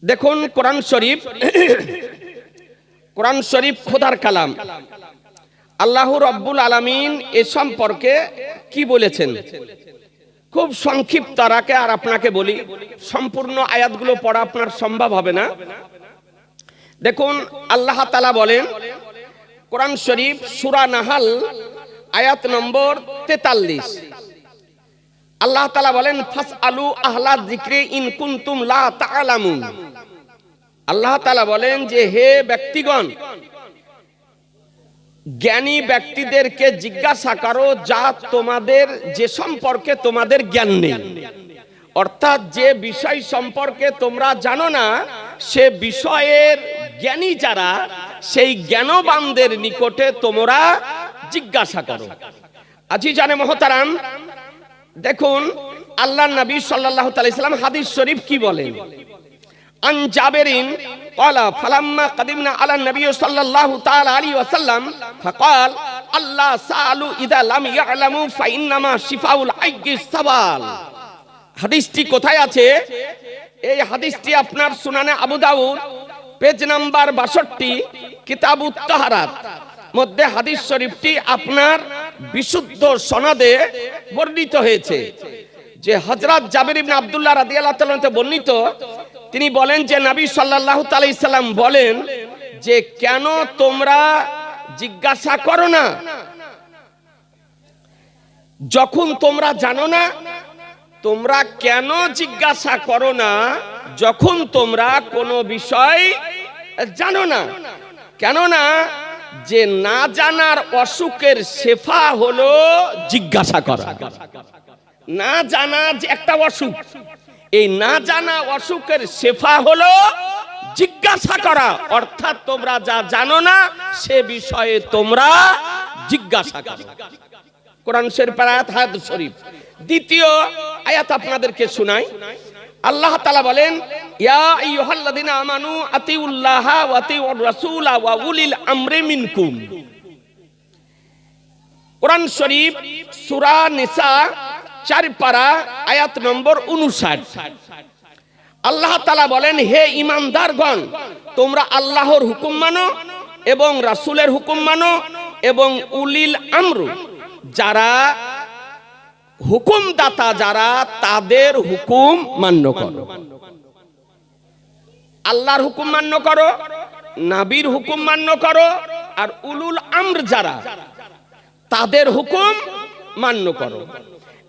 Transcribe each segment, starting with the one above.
দেখুন কোরআন শরীফ কোরআন শরীফ খোদার কালাম। আল্লাহ রাব্বুল আলামিন এ সম্পর্কে কি বলেছেন খুব সংক্ষিপ্ত আকারে আর আপনাকে বলি, সম্পূর্ণ আয়াতগুলো পড়া আপনার সম্ভব হবে না। দেখুন আল্লাহ তাআলা বলেন কোরআন শরীফ সূরা নাহাল আয়াত নম্বর 43, আল্লাহ তাআলা বলেন ফাসআলু আহলা যিকরি ইন কুনতুম লা তা'লামুন। আল্লাহ তাআলা বলেন যে হে ব্যক্তিগণ, জ্ঞানী ব্যক্তিদেরকে জিজ্ঞাসা করো যা তোমাদের যে সম্পর্কে তোমাদের জ্ঞান নেই, অর্থাৎ যে বিষয় সম্পর্কে তোমরা জানো না সে বিষয়ের জ্ঞানী যারা সেই জ্ঞানবানদের নিকটে তোমরা জিজ্ঞাসা করো। আজিজানে মুহতারাম, দেখুন আল্লাহর নবী সাল্লাল্লাহু আলাইহি সাল্লাম হাদিস শরীফ কি বলেন, আন জাবেরিন ক্বালা ফালাম্মা কাদিমনা আলা নবী সাল্লাল্লাহু তাআলা আলাইহি ওয়াসাল্লাম ফাকাল আল্লাহ সাআলু ইদা লাম ইয়ালামু ফাইন্নামা শিফাউল আইয়িস সাওয়াল। হাদিসটি কোথায় আছে? এই হাদিসটি আপনার সুনানে আবু দাউদ পেজ নাম্বার 62 কিতাবুত তাহারাত মধ্যে হাদিস শরীফটি আপনার বিশুদ্ধ সনদে বর্ণিত হয়েছে। যে হযরত জাবির ইবনে আব্দুল্লাহ রাদিয়াল্লাহু তাআলা হতে বর্ণিত, তিনি বলেন যে নবী সাল্লাল্লাহু আলাইহি সাল্লাম বলেন যে কেন তোমরা জিজ্ঞাসা করো না যখন তোমরা জানো না? তোমরা কেন জিজ্ঞাসা করো না যখন তোমরা কোনো বিষয় জানো না? কেননা যে না জানার অসুখের শেফা হলো জিজ্ঞাসা করা। না জানা যে একটা অসুখ, এই না জানা অসুখের শেফা হলো জিজ্ঞাসা করা, অর্থাৎ তোমরা যা জানো না সে বিষয়ে তোমরা জিজ্ঞাসা করো। কোরআন শরীফ আয়াত হাদিস শরীফ। দ্বিতীয় আয়াত আপনাদেরকে শোনাই। আল্লাহ তাআলা বলেন ইয়া আইয়ুহাল্লাযিনা আমানু আতিউল্লাহা ওয়া আতিউর রাসূলা ওয়া উলিল আমরি মিনকুম। কোরআন শরীফ সূরা নিসা 4 পারা আয়াত নম্বর 59। আল্লাহ তাআলা বলেন হে ঈমানদারগণ, তোমরা আল্লাহর হুকুম মানো এবং রাসূলের হুকুম মানো এবং উলিল আমর যারা হুকুমদাতা যারা তাদের হুকুম মান্য করো। আল্লাহর হুকুম মান্য করো, নবীর হুকুম মান্য করো, আর উলুল আমর যারা তাদের হুকুম মান্য করো।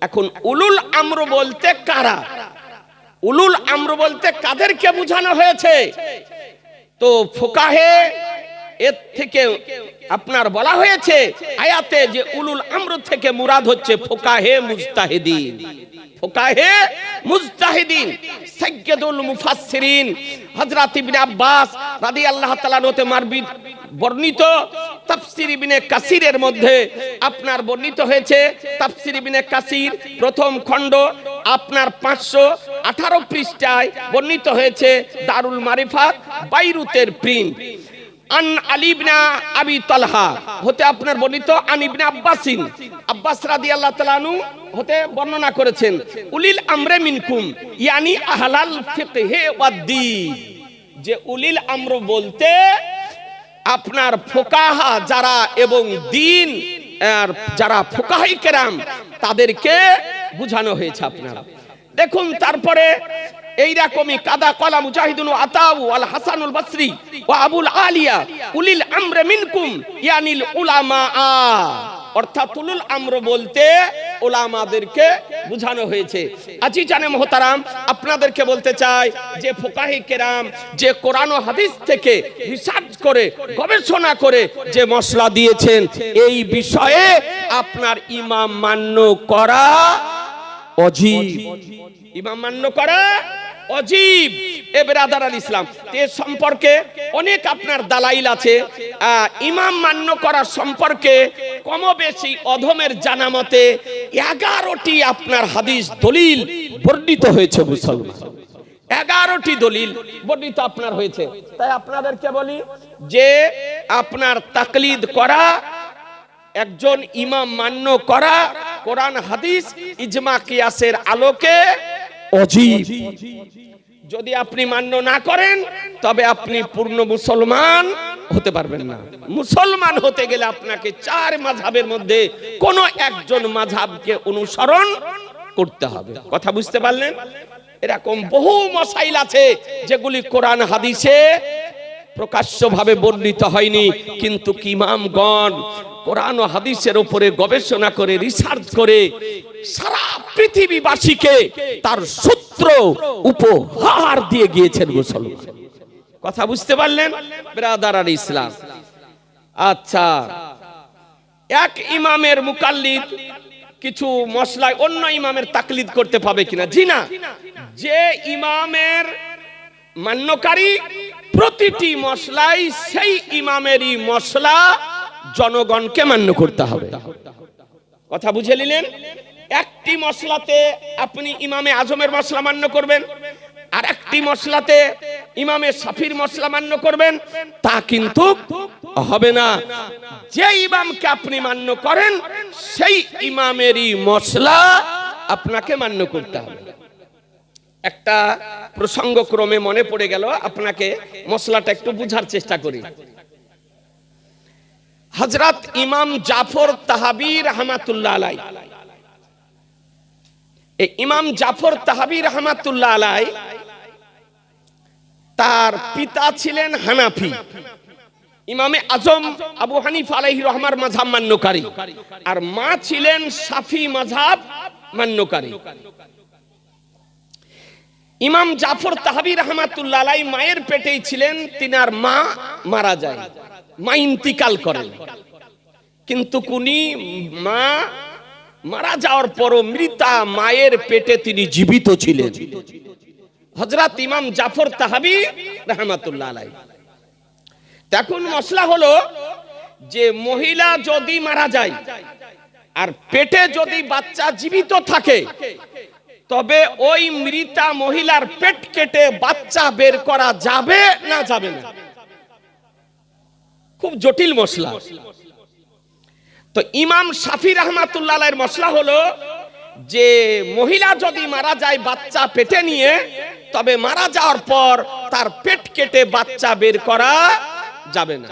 এখন উলুল আমর বলতে কারা? উলুল আমর বলতে কাদেরকে বোঝানো হয়েছে? তো ফুকাহে এর থেকে আপনার বলা হয়েছে আয়াতে যে উলুল আমর থেকে মুরাদ হচ্ছে ফুকাহে মুজতাহিদিন। ফুকাহে মুজতাহিদিন সাইয়্যিদুল মুফাসসিরিন হযরত ইবনে আব্বাস রাদিয়াল্লাহু তাআলা হতে মারবি বর্ণিত তাফসীর ইবনে কাসিরের মধ্যে আপনার বর্ণিত হয়েছে। তাফসীর ইবনে কাসির প্রথম খণ্ড আপনার 518 পৃষ্ঠায় বর্ণিত হয়েছে। দারুল মারিফাত বাইরুতের প্রিন্ট। আন আলী ইবনে আবি তালহা হতে আপনার বর্ণিত আন ইবনে আব্বাসিন, আব্বাস রাদিয়াল্লাহু তাআলা আনহু হতে বর্ণনা করেছেন উলিল আমরে মিনকুম ইয়ানি আহলাল ফিকহে ওয়াদ-দ্বীন। যে উলিল আমর বলতে আপনার ফুকাহা যারা এবং দ্বীন আর যারা ফুকাহায়ে কেরাম তাদেরকে বোঝানো হয়েছে। আপনারা দেখুন তারপরে এইরকমই কাদা কলা মুজাহিদুন আতাউ আল হাসানুল বসরি ওয়া আবুল আলিয়া উলিল আমরে মিনকুম ইয়ানিল উলামা, অর্থাৎ উলুল আমর বলতে উলামাদেরকে বোঝানো হয়েছে। আজিজানে মুহতারাম, আপনাদেরকে বলতে চাই যে ফুকাহে কেরাম যে কোরআন ও হাদিস থেকে রিসার্চ করে গবেষণা করে যে মসলা দিয়েছেন এই বিষয়ে আপনার ইমাম মান্য করা অজীব। ইমাম মান্য করা অজীব। এ বেরাদারাল ইসলাম, এর সম্পর্কে অনেক আপনার দালাইল আছে। ইমাম মান্য করা সম্পর্কে কম বেশি অধমের জানামতে 11টি আপনার হাদিস দলিল বর্ণিত হয়েছে। মুসলমান 11টি দলিল বর্ণিত আপনার হয়েছে। তাই আপনাদেরকে বলি যে আপনার তাকলিদ করা, একজন ইমাম মান্য করা কোরআন হাদিস ইজমা কিয়াসের আলোকে অজীব। যদি আপনি মান্য না করেন তবে আপনি পূর্ণ মুসলমান হতে পারবেন না। মুসলমান হতে গেলে আপনাকে 4 মাযহাবের মধ্যে কোন একজন মাযহাবকে অনুসরণ করতে হবে। কথা বুঝতে পারলেন? এরকম বহু মাসাইল আছে যেগুলি কোরআন হাদিসে প্রকাশ্যভাবে বর্ণিত হয়নি, কিন্তু ইমামগণ কোরআন ও হাদিসের উপরে গবেষণা করে রিসার্চ করে সারা পৃথিবীবাসীকে তার সূত্র উপহার দিয়ে গিয়েছেন মুসলমান। কথা বুঝতে পারলেন ব্রাদার ইসলাম? আচ্ছা, এক ইমামের মুকাল্লিদ কিছু মশলায় অন্য ইমামের তাকলিদ করতে পাবে কিনা? জি না। যে ইমামের মান্যকারী প্রতিটি মশলাই সেই ইমামেরই মশলা জনগণকে মান্য করতে হবে। কথা বুঝে নিলেন? একটি মশলাতে আপনি ইমামে আজমের মশলা মান্য করবেন, আর একটি মশলাতে ইমামে শাফির মশলা মান্য করবেন, তা কিন্তু হবে না। যে ইমামকে আপনি মান্য করেন সেই ইমামেরই মশলা আপনাকে মান্য করতে হবে। একটা প্রসঙ্গক্রমে মনে পড়ে গেল, আপনাকে মশলাটা একটু বুঝার চেষ্টা করি। হযরত ইমাম জাফর তাহাবী রাহমাতুল্লাহ আলাইহি, এই ইমাম জাফর তাহাবী রাহমাতুল্লাহ আলাইহি তার পিতা ছিলেন হানাফি, ইমামে আজম আবু হানিফা আলাইহির রহমার মাযহাব মান্যকারী, আর মা ছিলেন শাফি মাযহাব মান্যকারী। ইমাম জাফর তাহাবী রাহমাতুল্লাহ আলাইহি মায়ের পেটেই ছিলেন, তিনার মা মারা যায়, মা ইন্তিকাল করেন। কিন্তু কুনি মা মারা যাওয়ার পরও মৃতা মায়ের পেটে তিনি জীবিত ছিলেন, হযরত ইমাম জাফর তাহাবী রাহমাতুল্লাহ আলাইহি। এখন মশলা হলো যে মহিলা যদি মারা যায় আর পেটে যদি বাচ্চা জীবিত থাকে, তবে ওই মৃতা মহিলার পেট কেটে বাচ্চা বের করা যাবে না যাবে না? খুব জটিল মশলা। তো ইমাম শাফি রাহমাতুল্লাহ আলাইহির মশলা হলো যে মহিলা যদি মারা যায় বাচ্চা পেটে নিয়ে, তবে মারা যাওয়ার পর তার পেট কেটে বাচ্চা বের করা যাবে না।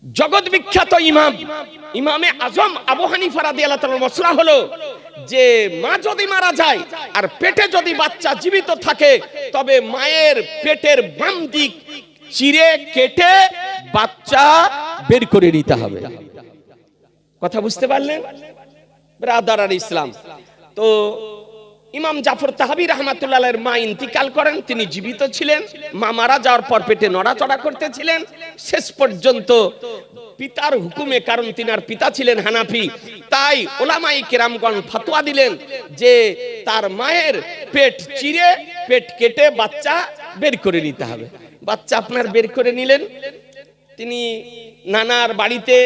জগৎ বিখ্যাত ইমাম ইমামে আজম আবু হানিফা রাদিয়াল্লাহু তাআলার মশলা হলো যে মা যদি মারা যায় আর পেটে যদি বাচ্চা জীবিত থাকে, তবে মায়ের পেটের বাম দিক চিরে কেটে বাচ্চা বের করে নিতে হবে। কথা বুঝতে পারলেন ব্রাদার আর ইসলাম? তো ইমাম জাফর তাহাবী রাহমাতুল্লাহ আলাইহির মা ইন্তিকাল করেন, তিনি জীবিত ছিলেন। মা মারা যাওয়ার পর পেটে নড়াচড়া করতেছিলেন শেষ পর্যন্ত পিতার হুকুমে, কারণ তিনার পিতা ছিলেন হানাফি, তাই উলামায়ে কেরামগণ ফতোয়া দিলেন যে তার মায়ের পেট চিরে পেট কেটে বাচ্চা বের করে নিতে হবে। বাচ্চা আপনার বের করে নিলেন, তিনি নানার বাড়িতে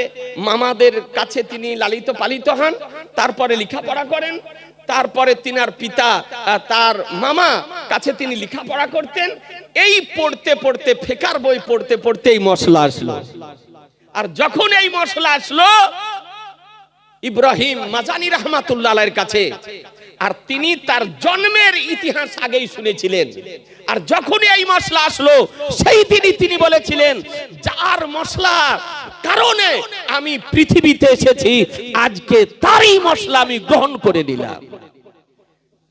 মামাদের কাছে তিনি লালিত পালিত হন, তারপরে লেখাপড়া করেন, তারপরে তিনার পিতা তার মামা কাছে তিনি লেখাপড়া করতেন। এই পড়তে পড়তে ফিকার বই পড়তে পড়তে এই মশলা আসলো। আর যখন এই মশলা আসলো ইব্রাহিম মাজানি রাহমাতুল্লাহ আলাইহির কাছে, আর তিনি তার জন্মের ইতিহাস আগেই শুনেছিলেন, আর যখনই এই মশলা আসলো সেই দিনই তিনি বলেছিলেন, যার মশলার কারণে আমি পৃথিবীতে এসেছি, আজকে তারই মশলা আমি গ্রহণ করে নিলাম।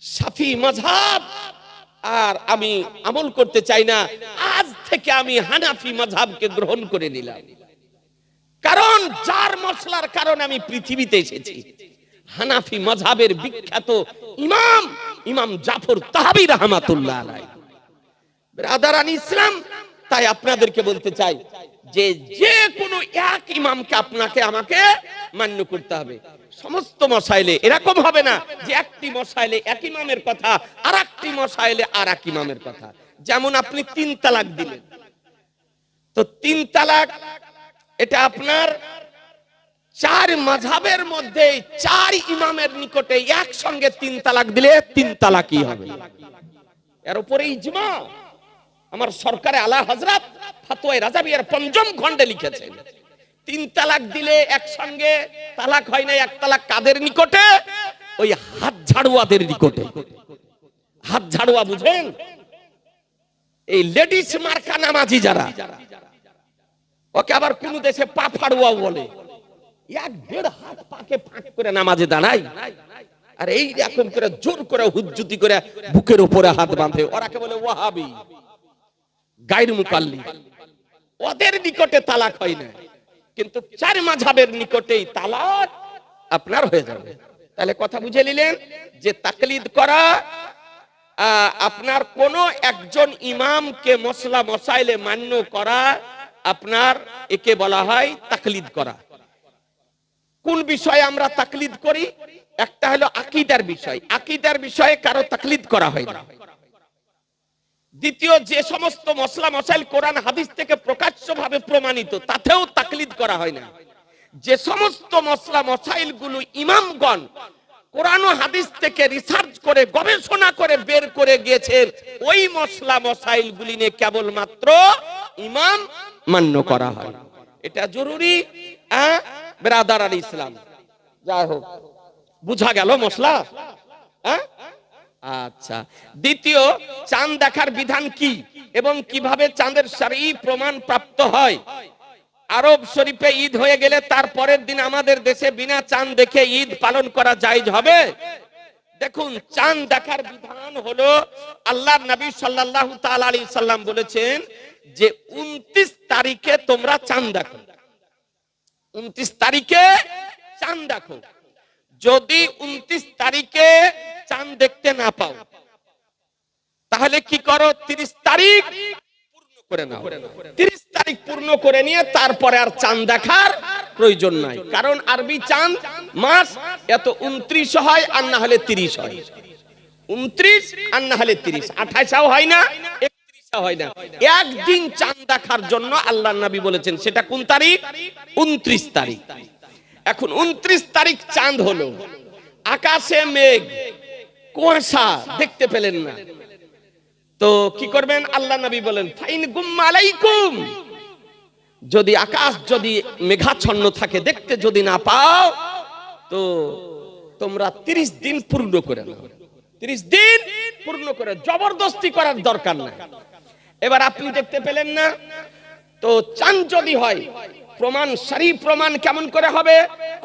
শাফি মাযহাব আর আমি আমল করতে চাই না, আজ থেকে আমি হানাফি মাযহাবকে গ্রহণ করে নিলাম। কারণ যার মশলার কারণে আমি পৃথিবীতে এসেছি, হানাফি মাযহাবের বিখ্যাত ইমাম ইমাম জাফর তাহাবী রাহমাতুল্লাহ আলাইহি। ব্রাদারান ইসলাম, তাই আপনাদেরকে বলতে চাই যে যে কোনো এক ইমামকে আপনাকে আমাকে মান্য করতে হবে। সমস্ত মশাইলে এরকম হবে না যে একটি মশাইলে এক ইমামের কথা আর একটি মশাইলে আর এক ইমামের কথা। যেমন আপনি 3 তালাক দিলেন, তো 3 তালাক এটা আপনার 4 মাযহাবের মধ্যে 4 ইমামের নিকটে একসঙ্গে 3 তালাক দিলে 3 তালাকই হবে। এর উপরে ইজমা আমার সরকারে আলা হযরত ফতোয়ায়ে রাজাবিয়ার 5ম খণ্ডে লিখেছেন, 3 তালাক দিলে একসঙ্গে তালাক হয় না। এক তালাক কাদের নিকটে? ওই হাত ঝাড়ুয়াদের নিকটে। হাত ঝাড়ুয়া বুঝেন? এই লেডিস মার্কা নামাজি যারা, ওকে আবার কোন দেশে পা ফাড়ুয়া বলে। 1-1.5 হাত পাকে ফাঁক করে নামাজে দাঁড়ায়, আর এই রকম করে জোর করে হুজ্জুতি করে বুকের উপরে হাত বাঁধে। ওরাকে বলে ওয়াহাবি, গায়র মুকাল্লিদ। ওদের নিকটে তালাক হয় না, কিন্তু 4 মাযহাবের নিকটেই তালাক আপনার হয়ে যাবে। তাহলে কথা বুঝে নিলেন যে তাকলিদ করা, আপনার কোন একজন ইমামকে মসলা মসাইলে মান্য করা, আপনার একে বলা হয় তাকলিদ করা। কোন বিষয়ে আমরা তাকলিদ করি? একটা হলো আকীদার বিষয়, আকীদার বিষয়ে কারো তাকলিদ করা হয় না। দ্বিতীয়, যে সমস্ত মসলা মসাইল কোরআন হাদিস থেকে প্রকাশ্যভাবে প্রমাণিত, তাতেও তাকলিদ করা হয় না। যে সমস্ত মসলা মসাইল গুলো ইমামগণ কোরআন ও হাদিস থেকে রিসার্চ করে গবেষণা করে বের করে গিয়েছেন, ওই মসলা মসাইল গুলি নিয়ে কেবলমাত্র ইমাম মান্য করা হয়। এটা জরুরি ব্রাদার আল ইসলাম। যাই হোক, বুঝা গেল মসলা? আচ্ছা, দ্বিতীয়, চাঁদ দেখার বিধান কি এবং কিভাবে চাঁদের শরঈ প্রমাণ প্রাপ্ত হয়। আরব শরীফে ঈদ হয়ে গেলে তার পরের দিন আমাদের দেশে বিনা চাঁদ দেখে ঈদ পালন করা জায়েজ হবে? দেখুন, চাঁদ দেখার বিধান হলো, আল্লাহর নবী সাল্লাল্লাহু তাআলা আলাইহি সাল্লাম বলেছেন যে 29 তারিখে তোমরা চাঁদ দেখো। 29 তারিখে চাঁদ দেখো। যদি 29 তারিখে চাঁদ দেখতে না পাও, তাহলে কি করো? 30 তারিখ পূর্ণ করে নাও। 30 তারিখ পূর্ণ করে নিয়ে তারপরে আর চাঁদ দেখার প্রয়োজন নাই। কারণ আরবি চাঁদ মাস এত 29 হয় আর না হলে 30 হয়। 29 আর না হলে 30, 28 হয় না, 31 হয় না। একদিন চাঁদ দেখার জন্য আল্লাহর নবী বলেছেন, সেটা কোন তারিখ? 29 তারিখ। এখন 29 তারিখ চাঁদ হলো, আকাশে মেঘ, কুয়াশা, দেখতে পেলেন না, তো কি করবেন? আল্লাহ নবী বলেন, ফাইন গুম্মা আলাইকুম, যদি আকাশ যদি মেঘাচ্ছন্ন থাকে, দেখতে যদি না পাও, তো তোমরা 30 দিন পূর্ণ করে নাও। 30 দিন পূর্ণ করে, জবরদস্তি করার দরকার নাই। এবার আপনি দেখতে পেলেন না, তো চাঁদ যদি হয়, প্রমাণ শরঈ প্রমাণ কেমন করে হবে?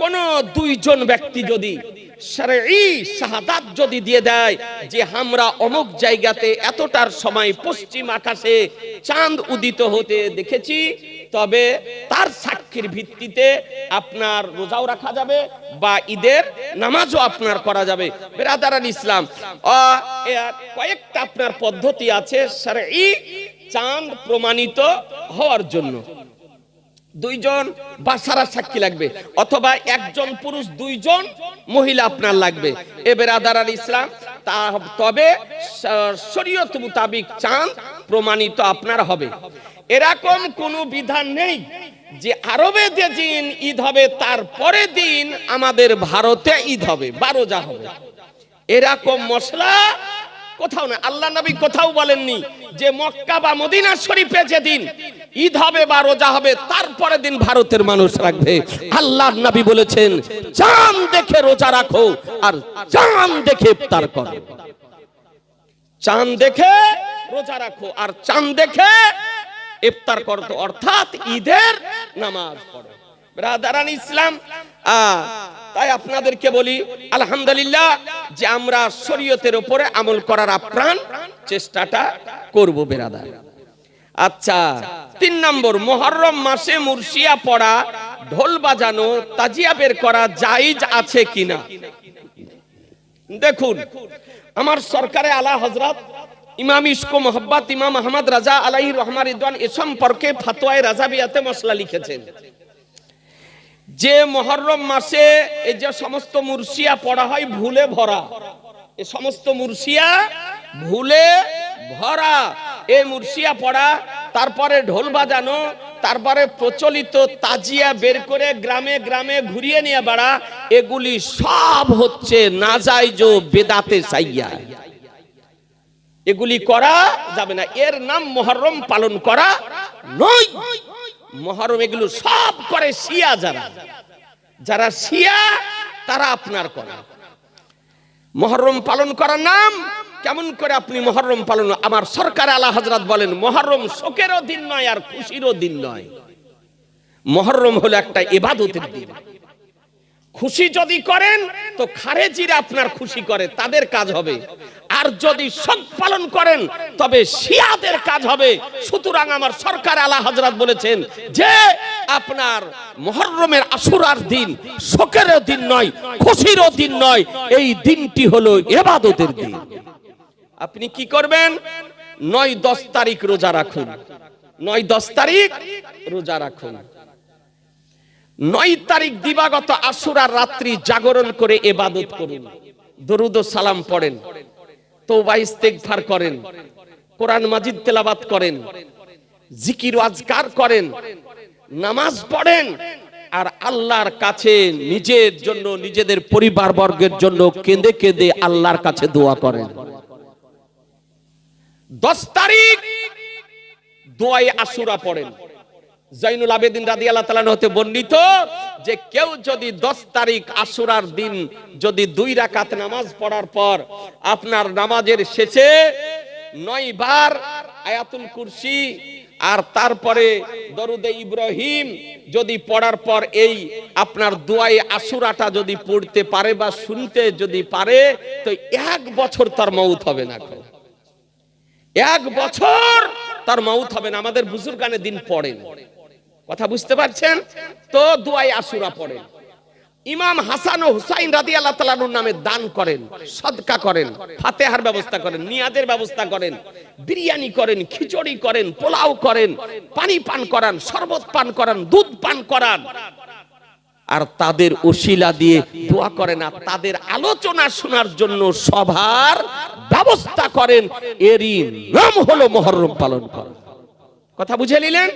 কোন 2 জন ব্যক্তি যদি শরঈ শাহাদাত যদি দিয়ে দেয় যে আমরা অমুক জায়গাতে এতটার সময় পশ্চিম আকাশে চাঁদ উদিত হতে দেখেছি, তবে তার সাক্ষীর ভিত্তিতে আপনার রোজাও রাখা যাবে বা ঈদের নামাজও আপনার করা যাবে। ব্রাদার আল ইসলাম, কয়েকটা আপনার পদ্ধতি আছে শরঈ চাঁদ প্রমাণিত হওয়ার জন্য। 2 জন বা সারা সাক্ষী লাগবে, অথবা 1 জন পুরুষ 2 জন মহিলা আপনার লাগবে। এ ব্রাদার আল ইসলাম, তবে শরীয়ত মোতাবেক চাঁদ প্রমাণিত আপনার হবে। এরকম কোনো বিধান নেই যে আরবে যে দিন ঈদ হবে তার পরের দিন আমাদের ভারতে ঈদ হবে বা রোজা হবে, এরকম মশলা কোথাও না। আল্লাহ নবী কোথাও বলেননি যে মক্কা বা মদিনা শরীফে যেদিন ঈদ হবে বা রোজা হবে তারপরের দিন ভারতের মানুষ রাখবে। আল্লাহর নবী বলেছেন, চাঁদ দেখে রোজা রাখো আর চাঁদ দেখে ইফতার করো। চাঁদ দেখে রোজা রাখো আর চাঁদ দেখে ইফতার করো, অর্থাৎ ঈদের নামাজ পড়ো। ব্রাদারান ইসলাম, তাই আপনাদেরকে বলি আলহামদুলিল্লাহ যে আমরা শরীয়তের উপরে আমল করার আপ্রাণ চেষ্টাটা করব ব্রাদার। আচ্ছা, 3 নম্বর, মুহররম মাসে মুরসিয়া পড়া, ঢোল বাজানো, তাজিয়া বের করা জায়েজ আছে কিনা? দেখুন, আমার সরকারে আলা হযরত ইমাম ইশকো মোহাব্বত ইমাম আহমদ রাজা আলাইহি রহমা রিদওয়ান এ সম্পর্কে ফতোয়ায়ে রাজাবিয়াতে মসলা লিখেছেন যে মুহররম মাসে এই যে সমস্ত মুরসিয়া পড়া হয় ভুলে ভরা, এই সমস্ত মুরসিয়া ভুলে ভরা, এই মুরসিয়া পড়া, তারপরে ঢোল বাজানো, তারপরে প্রচলিত তাজিয়া বের করে গ্রামে গ্রামে ঘুরিয়ে নিয়ে বেড়া, এগুলি সব হচ্ছে নাজায়েজ ও বেদাতে সাইয়্যা। এগুলি করা যাবে না, এর নাম মুহররম পালন করা নয়। মুহররম এগুলো সব করে শিয়া, যারা শিয়া তারা আপনার করে। মুহররম পালন করার নাম কেমন করে আপনি মুহররম পালন? আমার সরকার আলা হযরত বলেন মুহররম শোকেরও দিন নয় আর খুশিরও দিন নয়। মুহররম হলো একটা ইবাদতের দিন। খুশি যদি করেন তো খারেজিরা আপনার খুশি করে, তাদের কাজ হবে। আর যদি শোক পালন করেন তবে শিয়াদের কাজ হবে। সুতরাং আমার সরকার আলা হযরত বলেছেন যে আপনার মুহররমের আশুরার দিন শোকেরও দিন নয়, খুশিরও দিন নয়, এই দিনটি হলো ইবাদতের দিন। আপনি কি করবেন? 9-10 তারিখ রোজা রাখুন। 9-10 তারিখ রোজা রাখুন। 9 তারিখ দিবাগত আশুরার রাত্রি জাগরণ করে ইবাদত করুন, দরুদ ও সালাম পড়েন, তওবা ইস্তেগফার করেন, কোরআন মাজিদ তেলাওয়াত করেন, জিকির ও আজকার করেন, নামাজ পড়েন, আর আল্লাহর কাছে নিজের জন্য নিজেদের পরিবার বর্গের জন্য কেঁদে কেঁদে আল্লাহর কাছে দোয়া করেন। 10 তারিখ দোয়ায়ে আশুরা পড়েন। জাইনুল আবেদিন রাদিয়াল্লাহু তাআলা হতে বর্ণিত যে কেউ যদি 10 তারিখ আশুরার দিন যদি 2 রাকাত নামাজ পড়ার পর আপনার নামাজের শেষে 9 বার আয়াতুল কুরসি আর তারপরে দরুদে ইব্রাহিম যদি পড়ার পর এই আপনার দোয়ায়ে আশুরাটা যদি পড়তে পারে বা শুনতে যদি পারে তো 1 বছর তার মওত হবে না। 1 বছর তার মওত হবে না। আমাদের বুজুর্গানে দিন পড়েন, কথা বুঝতে পারছেন তো? দোয়ায়ে আশুরা পড়েন। ইমাম হাসান ও হুসাইন রাদিয়াল্লাহু তাআলার নামে দান করেন, সদকা করেন, ফাতিহার ব্যবস্থা করেন, নিয়াজের ব্যবস্থা করেন, বিরিয়ানি করেন, খিচুড়ি করেন, পোলাও করেন, পানি পান করান, শরবত পান করান, দুধ পান করান, আর তাদের ওসিলা দিয়ে দোয়া করেন, আর তাদের আলোচনা শোনার জন্য সভার ব্যবস্থা করেন। এরই নাম হলো মুহররম পালন করা। কথা বুঝে নিলেন?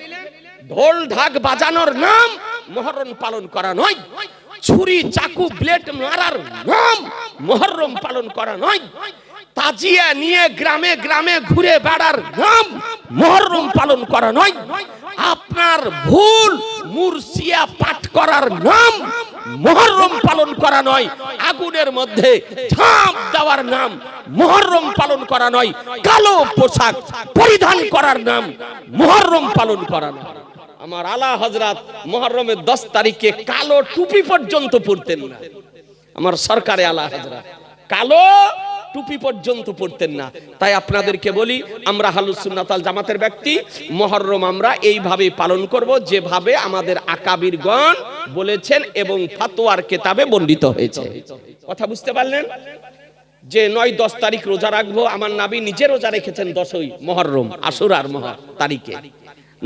ঢোল ঢাক বাজানোর নাম মুহররম পালন করা নয়। ছুরি চাকু ব্লেড মারার নাম মুহররম পালন করা নয়। তাজিয়া নিয়ে গ্রামে গ্রামে ঘুরে বেড়ার নাম মুহররম পালন করা নয়। আপনার ভুল মুরসিয়া পাঠ করার নাম মুহররম পালন করা নয়। আগুনের মধ্যে ঝাঁপ দেওয়ার নাম মুহররম পালন করা নয়। কালো পোশাক পরিধান করার নাম মুহররম পালন করা নয়। আমার আলা হযরত মুহররমের 10 তারিখে কালো টুপি পর্যন্ত পরতেন না। আমার সরকারে আলা হযরত কালো টুপি পর্যন্ত পরতেন না। তাই আপনাদেরকে বলি, আমরা আহলুস সুন্নাত ওয়াল জামাতের ব্যক্তি, মুহররম আমরা এইভাবে পালন করব যেভাবে আমাদের আকাবিরগণ বলেছেন এবং ফতোয়ার কিতাবে বর্ণিত হয়েছে। কথা বুঝতে পারলেন? যে 9-10 তারিখ রোজা রাখবো, আমার নবী নিজে রোজা রেখেছেন 10ই মুহররম আশুরার তারিখে।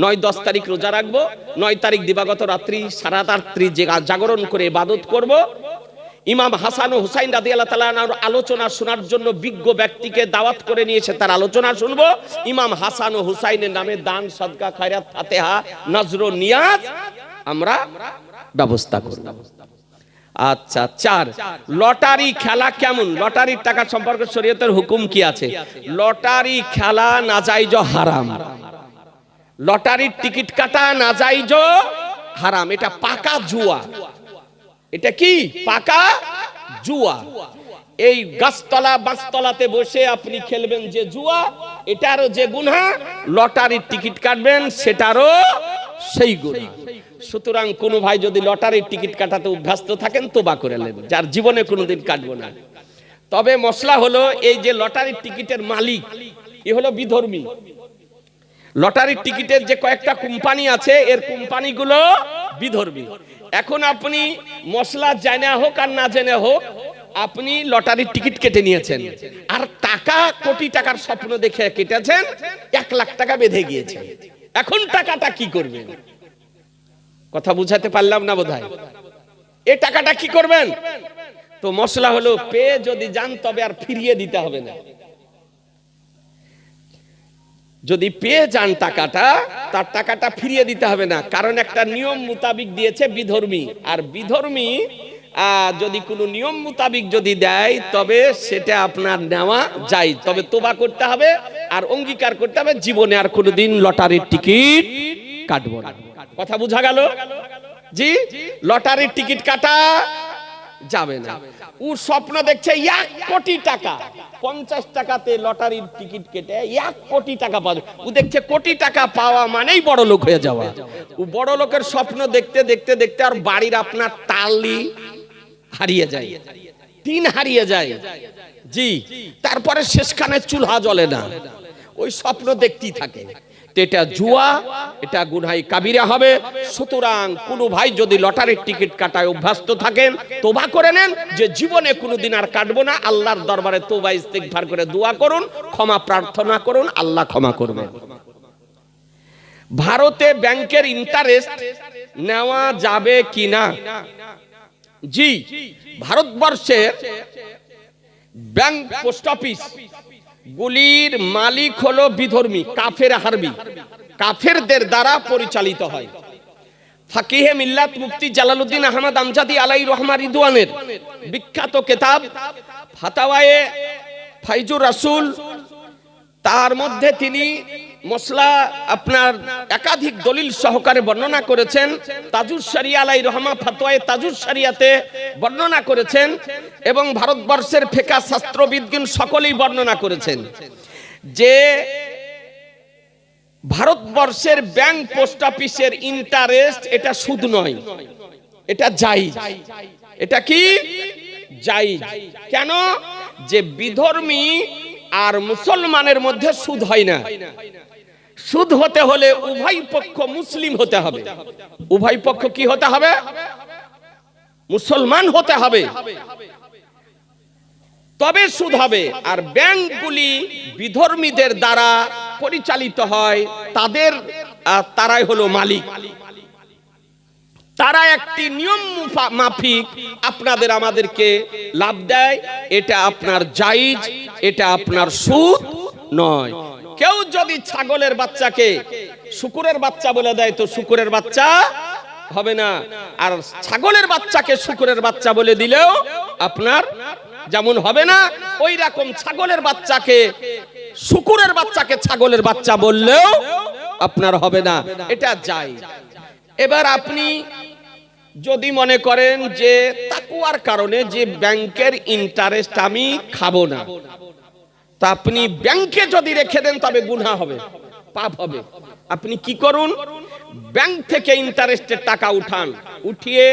9-10 তারিখ রোজা রাখবো। 9 তারিখ দিবাগত রাত্রি সারা রাত্রি জাগরণ করে ইবাদত করব। ইমাম হাসান ও হুসাইন রাদিয়াল্লাহু তাআলা আলোচনা শোনার জন্য বিজ্ঞ ব্যক্তিকে দাওয়াত করে নিয়েছে, তার আলোচনা শুনবো। ইমাম হাসান ও হুসাইনের নামে দান, সদকা, খায়রাত, ফাতিহা, নজর ও নিয়াজ আমরা ব্যবস্থা করব। আচ্ছা, 4 লটারি খেলা কেমন? লটারির টাকা সম্পর্কে শরীয়তের হুকুম কি আছে? লটারি খেলা নাজায়েজ হারাম। লটারির টিকিট কাটা নাজায়েজ হারাম। এটা পাকা জুয়া। এটা কি? পাকা জুয়া। এই গাছতলা বাসতলাতে বসে আপনি খেলবেন যে জুয়া, এটারও যে গুনাহ, লটারির টিকিট কাটবেন সেটারও সেই গুনাহ। সুতরাং কোন ভাই যদি লটারির টিকিট কাটাতে অভ্যস্ত থাকেন তওবা করে নেন, যার জীবনে কোনোদিন কাটবো না। তবে মশলা হলো এই যে লটারির টিকিটের মালিক এ হলো বিধর্মী। লটারির টিকিটের যে কয়েকটা কোম্পানি আছে এর কোম্পানিগুলো বিধর্মী। এখন আপনি মশলা জানা হোক আর না জানা হোক আপনি লটারির টিকিট কেটে নিয়েছেন, আর টাকা কোটি টাকার স্বপ্ন দেখে কেটেছেন, 1 লাখ টাকা বেঁধে গিয়েছে। এখন টাকাটা কি করবেন? কথা বুঝাতে পারলাম না বোধহয়? এই টাকাটা কি করবেন? তো মশলা হলো পেয়ে যদি যান তবে আর ফিরিয়ে দিতে হবে না। যদি পেয়ে যান টাকাটা, তার টাকাটা ফিরিয়ে দিতে হবে না, কারণ একটা নিয়ম মোতাবিক দিয়েছে বিধর্মী। আর বিধর্মী যদি কোনো নিয়ম মোতাবিক যদি দেয় তবে সেটা আপনার নেওয়া যায়, তবে তোবা করতে হবে আর অঙ্গীকার করতে হবে জীবনে আর কোনোদিন লটারির টিকিট কাটবো না। কথা বোঝা গেল? জি, লটারির টিকিট কাটা যাবে না। ও স্বপ্ন দেখছে 1 কোটি টাকা, 50 টাকাতে লটারির টিকিট কেটে 1 কোটি টাকা পাবে। ও দেখছে কোটি টাকা পাওয়া মানেই বড় লোক হয়ে যাওয়া। ও বড় লোকের স্বপ্ন দেখতে দেখতে দেখতে আর বাড়ির আপনার টালি হারিয়ে যায়, টিন হারিয়ে যায়। জি, তারপরে শেষখানে চুলহা জ্বলে না, ওই স্বপ্ন দেখতেই থাকে। এটা জুয়া, এটা গুনাহ কাবিরা হবে। সুতরাং কোন ভাই যদি লটারির টিকিট কাটায় অভ্যস্ত থাকেন, তওবা করে নেন যে জীবনে কোনোদিন আর কাটবো না। আল্লাহর দরবারে তওবা ইস্তিগফার করে দোয়া করুন, ক্ষমা প্রার্থনা করুন, আল্লাহ ক্ষমা করবেন। ভারতে ব্যাংকের ইন্টারেস্ট নেওয়া যাবে কিনা? জি, ভারতবর্ষের ব্যাংক, পোস্ট অফিস গুলির মালিক হলো বিধর্মী কাফের হারবি, কাফেরদের দ্বারা পরিচালিত হয়। ফাকিহে মিল্লাত মুফতি জালালউদ্দিন আহমদ আমজাদি আলাইহি রহমা রিদওয়ানের বিখ্যাত কিতাব ফাতাওয়ায়ে ফাইজুর রাসূল, তার মধ্যে তিনি মসলা আপনার একাধিক দলিল সহকারে বর্ণনা করেছেন। তাজুস শরিয়া আলাইহি রহমা ফতোয়ায়ে তাজুস শরিয়াতে বর্ণনা করেছেন এবং ভারতবর্ষের ফিকহ শাস্ত্রবিদগণ সকলেই বর্ণনা করেছেন যে ভারতবর্ষের ব্যাংক, পোস্ট অফিসের ইন্টারেস্ট এটা সুদ নয়, এটা জায়েজ। এটা কি? জায়েজ। কেন? যে বিধর্মী আর মুসলমানের মধ্যে সুদ হয় না। সুদ হতে হলে উভয় পক্ষ মুসলিম হতে হবে। উভয় পক্ষ কি হতে হবে? মুসলমান হতে হবে, তবে সুদ হবে। আর ব্যাংকগুলি বিধর্মীদের দ্বারা পরিচালিত হয়, তারাই হলো মালিক। তারা একটি নিয়ম মাফিক আপনাদের আমাদেরকে লাভ দেয়। এটা আপনার জায়েজ, এটা আপনার সুদ নয়। কেউ যদি ছাগলের বাচ্চাকে শুকুরের বাচ্চা বলে দেয় তো শুকুরের বাচ্চা হবে না, আর ছাগলের বাচ্চাকে শুকুরের বাচ্চা বলে দিলেও আপনার যেমন হবে না, ওই রকম ছাগলের বাচ্চাকে শুকুরের বাচ্চাকে ছাগলের বাচ্চা বললেও আপনার হবে না। এটা জায়েজ। এবার আপনি যদি মনে করেন যে তাকওয়ার কারণে যে ব্যাংকের ইন্টারেস্ট আমি খাবো না, তা আপনি ব্যাংকে যদি রেখে দেন তবে গুনাহ হবে, পাপ হবে। আপনি কি করুন? ব্যাংক থেকে ইন্টারেস্টের টাকা উঠান, উঠিয়ে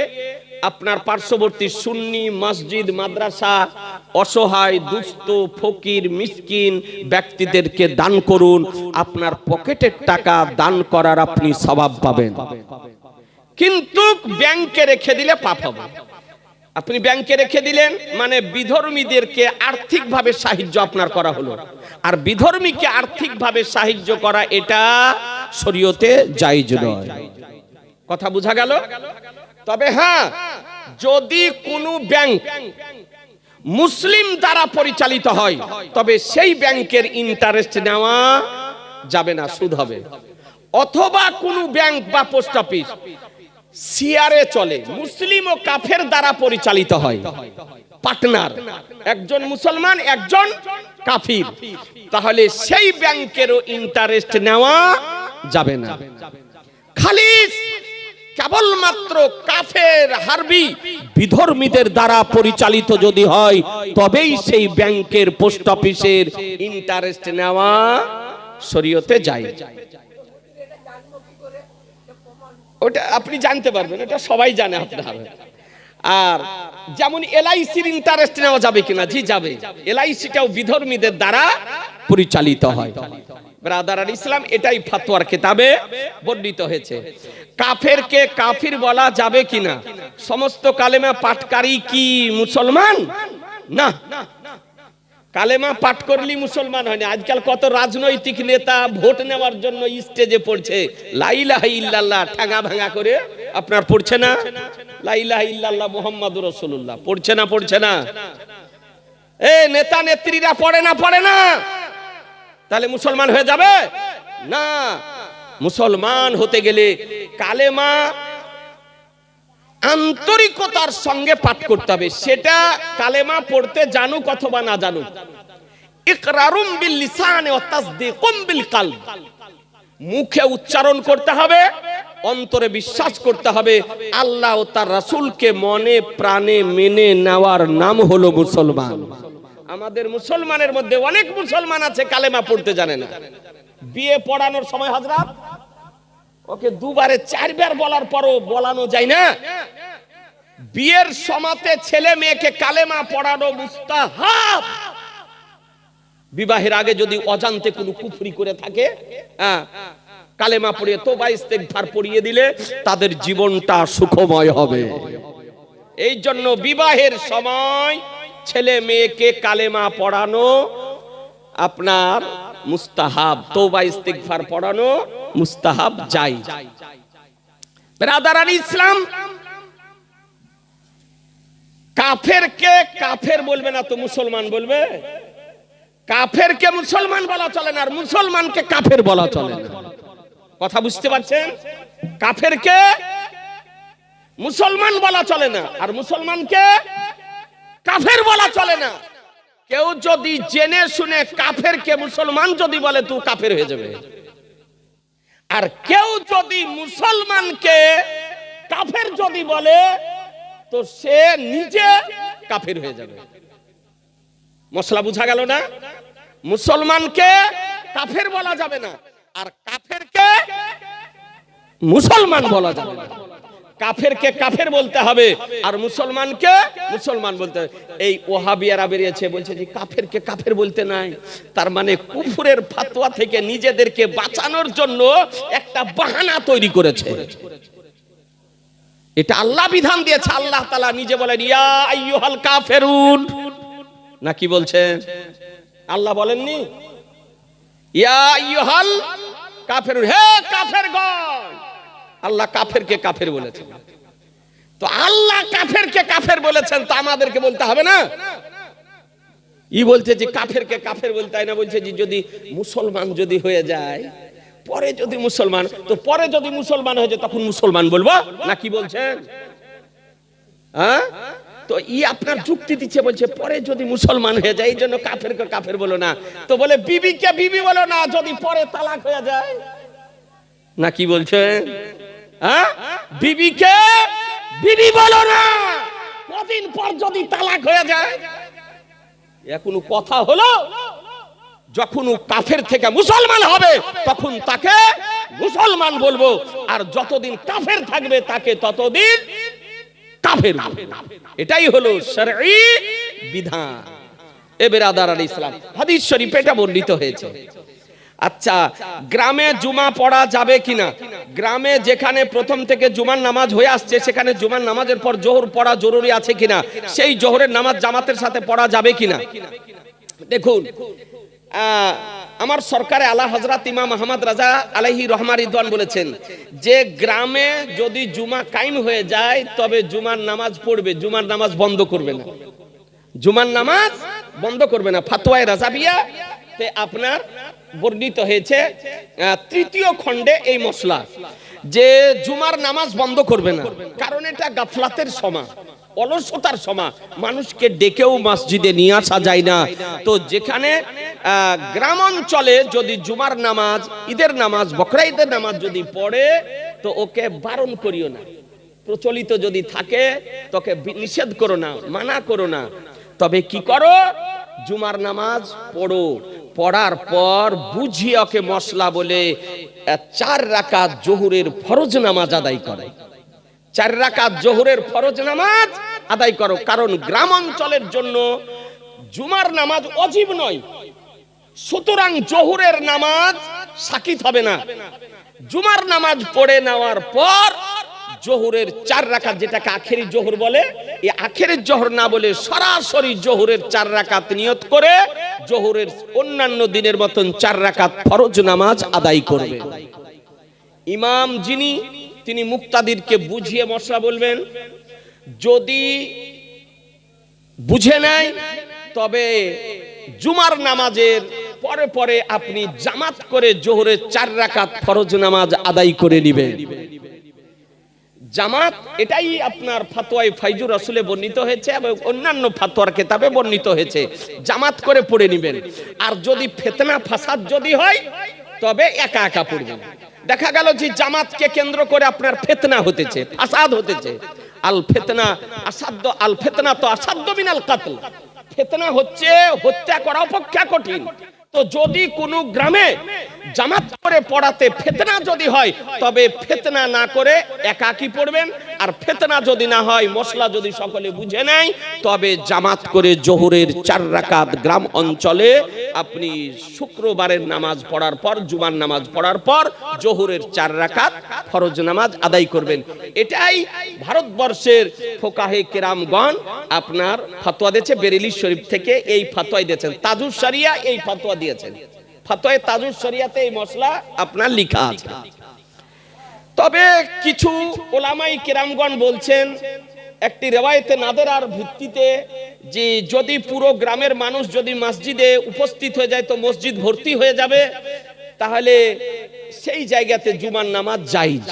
আপনার পার্শ্ববর্তী সুন্নি মসজিদ, মাদ্রাসা, অসহায়, দুস্থ, ফকির, মিসকিন ব্যক্তিদেরকে দান করুন। আপনার পকেটের টাকা দান করার আপনি সওয়াব পাবেন। কিন্তু ব্যাংকে রেখে দিলে পাপ হবে। আপনি ব্যাংকে রেখে দিলেন মানে বিধর্মীদেরকে আর্থিকভাবে সাহায্য আপনার করা হলো। আর বিধর্মীকে আর্থিকভাবে সাহায্য করা এটা শরীয়তে জায়েজ নয়। কথা বোঝা গেল? তবে হ্যাঁ, যদি কোনো ব্যাংক মুসলিম দ্বারা পরিচালিত হয় তবে সেই ব্যাংকের ইন্টারেস্ট নেওয়া যাবে না, সুদ হবে। অথবা কোনো ব্যাংক বা পোস্ট অফিস সিয়ারে চলে, মুসলিম ও কাফের দ্বারা পরিচালিত হয়, পার্টনার, একজন মুসলমান একজন কাফির, তাহলে সেই ব্যাংকেরও ইন্টারেস্ট নেওয়া যাবে না। খালি কেবলমাত্র কাফের হারবি বিধর্মীদের দ্বারা পরিচালিত যদি হয় তবেই সেই ব্যাংকের, পোস্ট অফিসের ইন্টারেস্ট নেওয়া শরীয়তে জায়েজ। ওটা আপনি জানতে পারবেন, এটা সবাই জানে আপনার। আর যেমন এলআইসির ইন্টারেস্ট নেওয়া যাবে কিনা? জি যাবে। এলআইসিটাও বিধর্মীদের দ্বারা পরিচালিত হয়। ব্রাদার আর ইসলাম, এটাই ফতোয়ার কিতাবে বর্ণিত হয়েছে। কাফেরকে কাফির বলা যাবে কিনা? সমস্ত কালেমা পাঠকারী কি মুসলমান? না, কালেমা পাঠ করলি মুসলমান হয় না। আজকাল কত রাজনৈতিক নেতা ভোট নেওয়ার জন্য স্টেজে পড়ছে লা ইলাহা ইল্লাল্লাহ ঠাঙা ভাঙা করে, আপনার পড়ছে না? লা ইলাহা ইল্লাল্লাহ মুহাম্মাদুর রাসূলুল্লাহ পড়ছে না? পড়ছে না? এ নেতা নেত্রীরা পড়ে না? তাহলে মুসলমান হয়ে যাবে না। মুসলমান হতে গেলে কালেমা আন্তরিকতার সঙ্গে পাঠ করতে হবে। সেটা কালেমা পড়তে জানুক অথবা না জানুক। ইকরারুম বিল লিসান ওয়া তাসদীকুম বিল কলব, মুখে উচ্চারণ করতে হবে, অন্তরে বিশ্বাস করতে হবে। আল্লাহ ও তার রাসূলকে মনে প্রাণে মেনে নেওয়ার নাম হলো মুসলমান। আমাদের মুসলমানের মধ্যে অনেক মুসলমান আছে কালেমা পড়তে জানে না। বিয়ে পড়ানোর সময় হযরত ওকে দুবারে চারবার বলার পরও বলানো যায় না। বিয়ের সমাতে ছেলে মেয়েকে কালেমা পড়ানো মুস্তাহাব। বিবাহের আগে যদি অজান্তে কোনো কুফরি করে থাকে, কালেমা পড়িয়ে তওবা ইস্তেগফার পড়িয়ে দিলে তাদের জীবনটা সুখময় হবে। এই জন্য বিবাহের সময় ছেলে মেয়েকে কালেমা পড়ানো আপনার মুস্তাহাব, তওবা ইস্তেগফার পড়ানো মুস্তাহাব জায়েজ। ব্রাদারান ইসলাম, কাফেরকে কাফের বলবে না তো মুসলমান বলবে? কাফেরকে মুসলমান বলা চলে না, আর মুসলমানকে কাফের বলা চলে না। কথা বুঝতে পারছেন? কাফেরকে মুসলমান বলা চলে না, আর মুসলমানকে কাফের বলা চলে না। কেউ যদি জেনে শুনে কাফেরকে মুসলমান যদি বলে তো কাফের হয়ে যাবে, আর কেউ যদি মুসলমানকে কাফের যদি বলে তো সে নিজে কাফের হয়ে যাবে। মশলা বুঝা গেল না? মুসলমানকে কাফের বলা যাবে না, আর কাফেরকে মুসলমান বলা যাবে না। কাফেরকে কাফের বলতে হবে, আর মুসলমানকে মুসলমান বলতে হবে। এই ওহাবিয়ারা বেরিয়েছে, বলছে যে কাফেরকে কাফের বলতে নাই, তার মানে কুফরের ফতোয়া থেকে নিজেদেরকে বাঁচানোর জন্য একটা বাহানা তৈরি করেছে। এটা আল্লাহ বিধান দিয়েছে। আল্লাহ তাআলা নিজে বলেন ইয়া আইয়ুহাল কাফিরুন, নাকি বলছেন? আল্লাহ বলেননি ইয়া আইয়ুহাল কাফিরুন, হে কাফেরগণ। আল্লাহ কাফেরকে কাফের বলেছেন। তো আল্লাহ কাফেরকে কাফের বলেছেন, তো আমাদেরকে বলতে হবে না? ই বলছে যে কাফেরকে কাফের বলতে হয় না, বলছে যে যদি মুসলমান যদি হয়ে যায়, পরে যদি মুসলমান, তো পরে যদি মুসলমান হয়ে যায় তখন মুসলমান বলবো, নাকি বলছেন? হ্যাঁ, তো ই আপনার যুক্তি দিচ্ছে, বলছে পরে যদি মুসলমান হয়ে যায় এই জন্য কাফেরকে কাফের বলো না। তো বলে বিবিকে বিবি বলো না যদি পরে তালাক হয়ে যায়, নাকি বলছেন? হ্যাঁ, বিবিকে বিবি বলো না কদিন পর যদি তালাক হয়ে যায়। এখন কথা হলো, যখন কাফের থেকে মুসলমান হবে তখন তাকে মুসলমান বলবো, আর যতদিন কাফের থাকবে তাকে ততদিন কাফের বলবো। এটাই হলো শরঈ বিধান। এ বেরাদার ইসলাম, হাদিস শরীফে এটা বর্ণিত হয়েছে। আচ্ছা, গ্রামে জুমা পড়া যাবে কিনা? গ্রামে যেখানে প্রথম থেকে জুমার নামাজ হয়ে আসছে সেখানে জুমার নামাজের পর জোহর পড়া জরুরি আছে কিনা, সেই জোহরের নামাজ জামাতের সাথে পড়া যাবে কিনা? দেখুন, আমার সরকারে আলা হযরত ইমাম আহমদ রাজা আলাইহি রহমা রিদওয়ান বলেছেন যে গ্রামে যদি জুমা কায়েম হয়ে যায় তবে জুমার নামাজ পড়বে, জুমার নামাজ বন্ধ করবে না। জুমার নামাজ বন্ধ করবে না। ফাতোয়ায়ে রাজাবিয়া তে আপনার বর্ণিত হয়েছে তৃতীয় খণ্ডে এই মসলা, যে জুমার নামাজ বন্ধ করবে না, কারণ এটা গাফলাতের সময়, অলসতার সময়, মানুষকে ডেকেও মসজিদে নিয়ে আসা যায় না। তো যেখানে গ্রাম অঞ্চলে যদি জুমার নামাজ, ঈদের নামাজ, বকরা ঈদের নামাজ যদি পড়ে তো ওকে বারণ করিও না। প্রচলিত যদি থাকে তোকে নিষেধ করো না, মানা করো না, তবে কি করো, জুমার নামাজ পড়ো, পড়ার পর বুঝিয়ে ওকে মশলা বলে 4 রাকাত জোহরের ফরজ নামাজ আদায় করে। 4 রাকাত জোহরের ফরজ নামাজ আদায় করো, কারণ গ্রাম অঞ্চলের জন্য জুমার নামাজ ওয়াজিব নয়, সুতরাং জোহরের নামাজ সাকিত হবে না। জুমার নামাজ পড়ে নেওয়ার পর জোহরের 4 রাকাত, যেটাকে আখেরি জোহর বলে, এই আখেরি জোহর না বলে সরাসরি জোহরের 4 রাকাত নিয়ত করে জোহরের অন্যান্য দিনের মতন 4 রাকাত ফরজ নামাজ আদায় করবে। ইমাম যিনি, তিনি মুক্তাদিরকে বুঝিয়ে মশলা বলবেন। যদি বুঝে নেয় তবে জুমার নামাজের পরে পরে আপনি জামাত করে জোহরের 4 রাকাত ফরজ নামাজ আদায় করে নেবেন। জামাত, এটাই আপনার ফাতোয়ায়ে ফাইজুর রাসূলে বর্ণিত হয়েছে এবং অন্যান্য ফাতোয়ার কিতাবে বর্ণিত হয়েছে, জামাত করে পড়ে নেবেন। আর যদি ফিতনা ফাসাদ যদি হয় তবে একা একা পড়বেন। দেখা গেল যে জামাতকে কেন্দ্র করে আপনার ফিতনা হতেছে, ফাসাদ হতেছে। আল ফিতনা আসাদ্দ, আল ফিতনা তো আসাদ্দ মিনাল কাতল। ফিতনা হচ্ছে, হত্যা করা অপেক্ষা কঠিন। তো যদি কোনো গ্রামে জামাত করে পড়াতে ফিতনা যদি হয়, তবে ফিতনা না করে একাকী পড়বেন। আর ফিতনা যদি না হয়, মশলা যদি সকলে বুঝে নেয়, তবে জামাত করে জোহরের 4 রাকাত গ্রাম অঞ্চলে আপনি শুক্রবারের নামাজ পড়ার পর, জুমার নামাজ পড়ার পর জোহরের 4 রাকাত ফরজ নামাজ আদায় করবেন। এটাই ভারতবর্ষের ফোকাহে কেরামগণ আপনার ফতোয়া দিয়েছে। বেরেলি শরীফ থেকে এই ফতোয়া দিয়েছেন। তাজুস শরিয়া এই ফতোয়া দিয়েছেন। ফতোয়া তাজুস শরিয়াতে এই মশলা আপনার লেখা আছে। তবে কিছু ওলামাই কেরামগণ বলছেন একটি রিওয়ায়েতে নাদেরার ভিত্তিতে যে যদি পুরো গ্রামের মানুষ যদি মসজিদে উপস্থিত হয়ে যায় তো মসজিদ ভর্তি হয়ে যাবে, তাহলে সেই জায়গাতে জুমার নামাজ জায়েজ।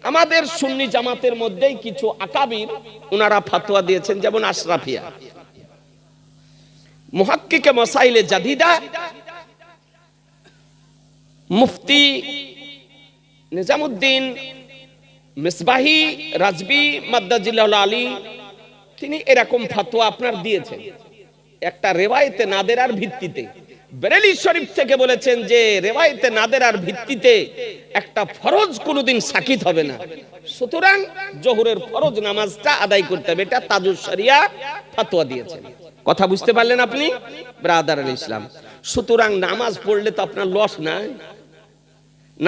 আমাদের সুন্নি জামাতের মধ্যেই কিছু আকাবির ওনারা ফতোয়া দিয়েছেন, যেমন আশরাফিয়া, মুহাক্কিকে মাসাইলে জাদিদা মুফতি নিজামুদ্দিন মিসবাহি রাজবি মাদ্দাজিল্লাহুল আলী, তিনি এরকম ফতোয়া আপনার দিয়েছেন একটা রিওয়ায়েতে নাদেরার ভিত্তিতে। বেরেলি শরীফ থেকে বলেছেন যে রিওয়ায়েতে নাদেরার ভিত্তিতে একটা ফরজ কোনোদিন সাকিত হবে না, সুতরাং জোহরের ফরজ নামাজটা আদায় করতে হবে। এটা তাজুস শরিয়া ফতোয়া দিয়েছেন। কথা বুঝতে পারলেন আপনি ব্রাদার আল ইসলাম? সুতরাং নামাজ পড়লে তো আপনার লস নাই।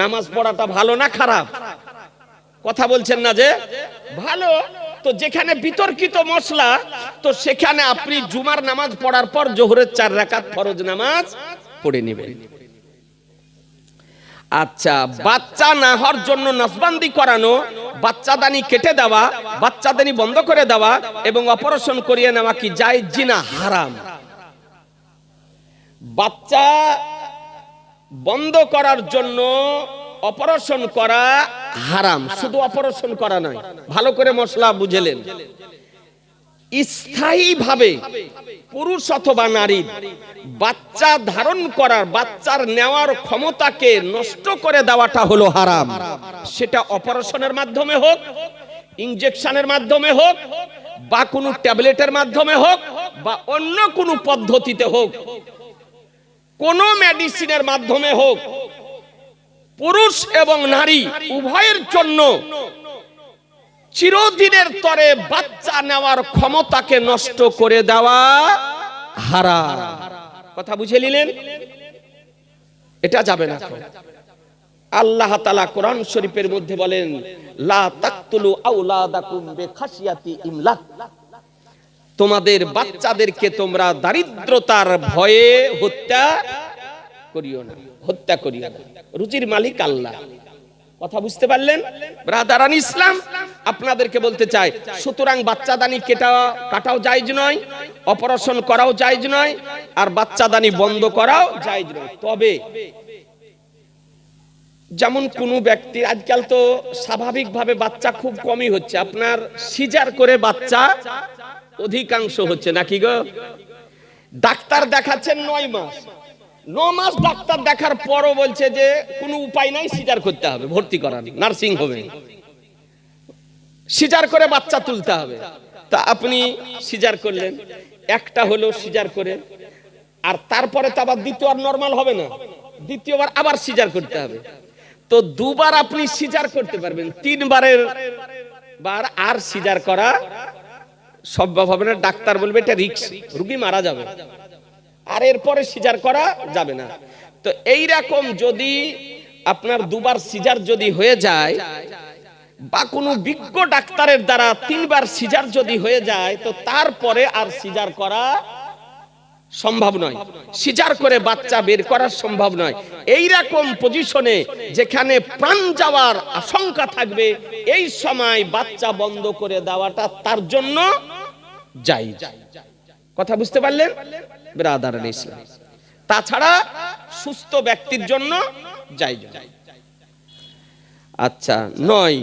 নামাজ পড়াটা ভালো না খারাপ? কথা বলছেন না যে ভালো। তো যেখানে বিতর্কিত মশলা, তো সেখানে আপনি জুমার নামাজ পড়ার পর জোহরের 4 রাকাত ফরজ নামাজ পড়ে নেবেন। আচ্ছা, বাচ্চা না হওয়ার জন্য নসবন্দি করানো, বাচ্চাদানি কেটে দেওয়া, বাচ্চাদানি বন্ধ করে দেওয়া এবং অপারেশন করিয়ে নেওয়া কি জায়েজ? জি না, হারাম। বাচ্চা বন্ধ করার জন্য অপারেশন করা হারাম। শুধু অপারেশন করা নয়, ভালো করে মশলা বুঝলেন, স্থায়ীভাবে পুরুষ অথবা নারী বাচ্চা ধারণ করার, বাচ্চার নেওয়ার ক্ষমতাকে নষ্ট করে দেওয়াটা হলো হারাম। সেটা অপারেশনের মাধ্যমে হোক, ইনজেকশনের মাধ্যমে হোক, বা কোনো ট্যাবলেটের মাধ্যমে হোক, বা অন্য কোনো পদ্ধতিতে হোক, কোন মেডিসিনের মাধ্যমে হোক, পুরুষ এবং নারী উভয়ের জন্য চিরদিনের তরে বাচ্চা নেওয়ার ক্ষমতাকে নষ্ট করে দেওয়া হারাম। কথা বুঝে নিলেন? এটা যাবে না। আল্লাহ তাআলা কোরআন শরীফের মধ্যে বলেন, লা তাকতুলু আওলাদাকুম বিখাশিয়াতি ইমলাক, তোমাদের বাচ্চাদেরকে তোমরা দারিদ্রতার ভয়ে হত্যা করিও না, হত্যা করিও না। রুজির মালিক আল্লাহ। কথা বুঝতে পারলেন ব্রাদারান ইসলাম? আপনাদেরকে বলতে চাই, সুতরাং বাচ্চাদানি কাটাও জায়েজ নয়, অপারেশন করাও জায়েজ নয়, আর বাচ্চাদানি বন্ধ করাও জায়েজ নয়। তবে যেমন কোন ব্যক্তি, আজকাল তো স্বাভাবিকভাবে বাচ্চা খুব কমই হচ্ছে, আপনার সিজার করে বাচ্চা অধিকাংশ হচ্ছে নাকি গো? ডাক্তার দেখাচ্ছেন 9 মাস ডাক্তার দেখার পরও বলছে যে কোনো উপায় নাই, সিজার করতে হবে, ভর্তি করার নার্সিং হোমে সিজার করে বাচ্চা তুলতে হবে। তা আপনি সিজার করলেন, একটা হলো সিজার করে, আর তারপরে তো আবার দ্বিতীয়বার নরমাল হবে না, দ্বিতীয়বার আবার সিজার করতে হবে। তো 2 বার আপনি সিজার করতে পারবেন, 3 বারের বার আর সিজার করা সম্ভব হবে না। ডাক্তার বলবে এটা রিস্ক, রোগী মারা যাবে, আর এরপরে সিজার করা যাবে না। তো এই রকম যদি আপনার 2 বার সিজার যদি হয়ে যায়, বা কোনো বিজ্ঞ ডাক্তারের দ্বারা 3 বার সিজার যদি হয়ে যায়, তো তারপরে আর সিজার করা সম্ভব নয়, সিজার করে বাচ্চা বের করা সম্ভব নয়। এই রকম পজিশনে যেখানে প্রাণ যাওয়ার আশঙ্কা থাকবে, এই সময় বাচ্চা বন্ধ করে দেওয়াটা তার জন্য জায়েজ। কথা বুঝতে পারলেন ব্রাদারান ইসলাম? তাছাড়া সুস্থ ব্যক্তির জন্য জায়েজ। আচ্ছা, 9,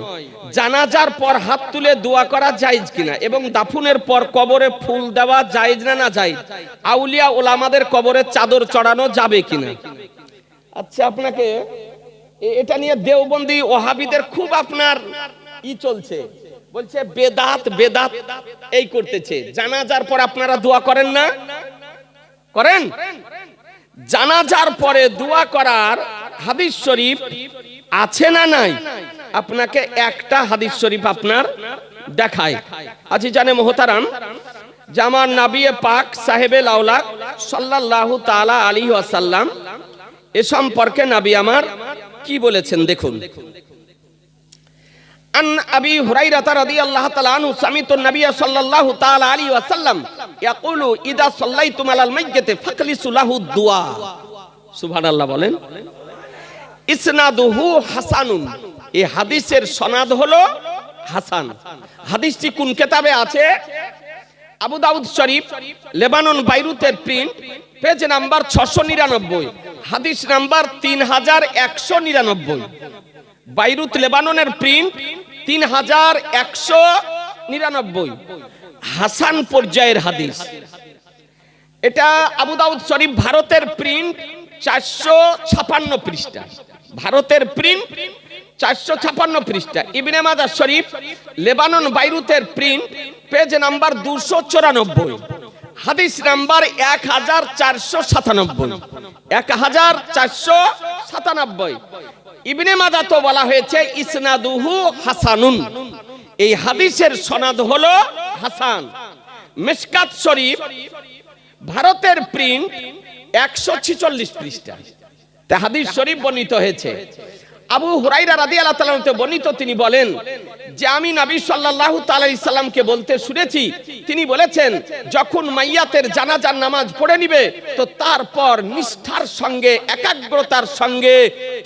জানাজার পর হাত তুলে দোয়া করা জায়েজ কিনা এবং দাফনের পর কবরে ফুল দেওয়া জায়েজ না না জায়েজ? আউলিয়া ওলামাদের কবরে চাদর চড়ানো যাবে কিনা? আচ্ছা, আপনাকে এটা নিয়ে দেওবন্দি ওহাবিদের খুব আপনার চলছে, বলছে বেদাত বেদাত এই করতেছে। জানাজার পর আপনারা দোয়া করেন না? করেন? জানাজার পরে দোয়া করার হাদিস শরীফ আছে না নাই? আপনাকে একটা হাদিস শরীফ আপনার দেখায়। আজি জানে মোহতারাম, জামান নবী পাক সাহেবে লাউলা সাল্লাল্লাহু তাআলা আলাইহি ওয়াসাল্লাম এ সম্পর্কে নবী আমার কি বলেছেন দেখুন। আন আবি হুরায়রা রাদিয়াল্লাহু তাআলা আনহু সামিতুন নবী সাল্লাল্লাহু তাআলা আলাইহি ওয়াসাল্লাম ইয়াকুলু ইদা সাল্লাইতুম আলাল মাইয়্যিতি ফাখলিসু লাহু দুআ। সুবহানাল্লাহ বলেন। ইসনাদুহু হাসানুন, এই হাদিসের সনদ হলো হাসান। হাদিসটি কোন কিতাবে আছে? আবু দাউদ শরীফ, লেবানন বাইরুতের প্রিন্ট, পেজ নাম্বার 699, হাদিস নাম্বার 3199। বাইরুত লেবাননের প্রিন্ট 3199, হাসান পর্যায়ের হাদিস। এটা আবু দাউদ শরীফ ভারতের প্রিন্ট 456 পৃষ্ঠা, ভারতের প্রিন্ট 456 পৃষ্ঠা। ইবনে মাজাহ শরীফ, লেবানন বাইরুতের প্রিন্ট, পেজ নাম্বার 294, হাদিস নাম্বার 1497, 1497। ইবনে মাজাহ তো বলা হয়েছে ইসনাদুহু হাসানুন, এই হাদিসের সনদ হলো হাসান। মিশকাত শরীফ ভারতের প্রিন্ট 146 পৃষ্ঠা, তে হাদিস শরীফ বর্ণিত হয়েছে। আবু হুরায়রা রাদিয়াল্লাহু তাআলা হতে বর্ণিত, তিনি বলেন যে আমি নবী সাল্লাল্লাহু তাআলা আলাইহি সাল্লামকে বলতে শুনেছি, তিনি বলেছেন যখন মাইয়াতের জানাজার নামাজ পড়ে নিবে তো তারপর নিষ্ঠার সঙ্গে একাগ্রতার সঙ্গে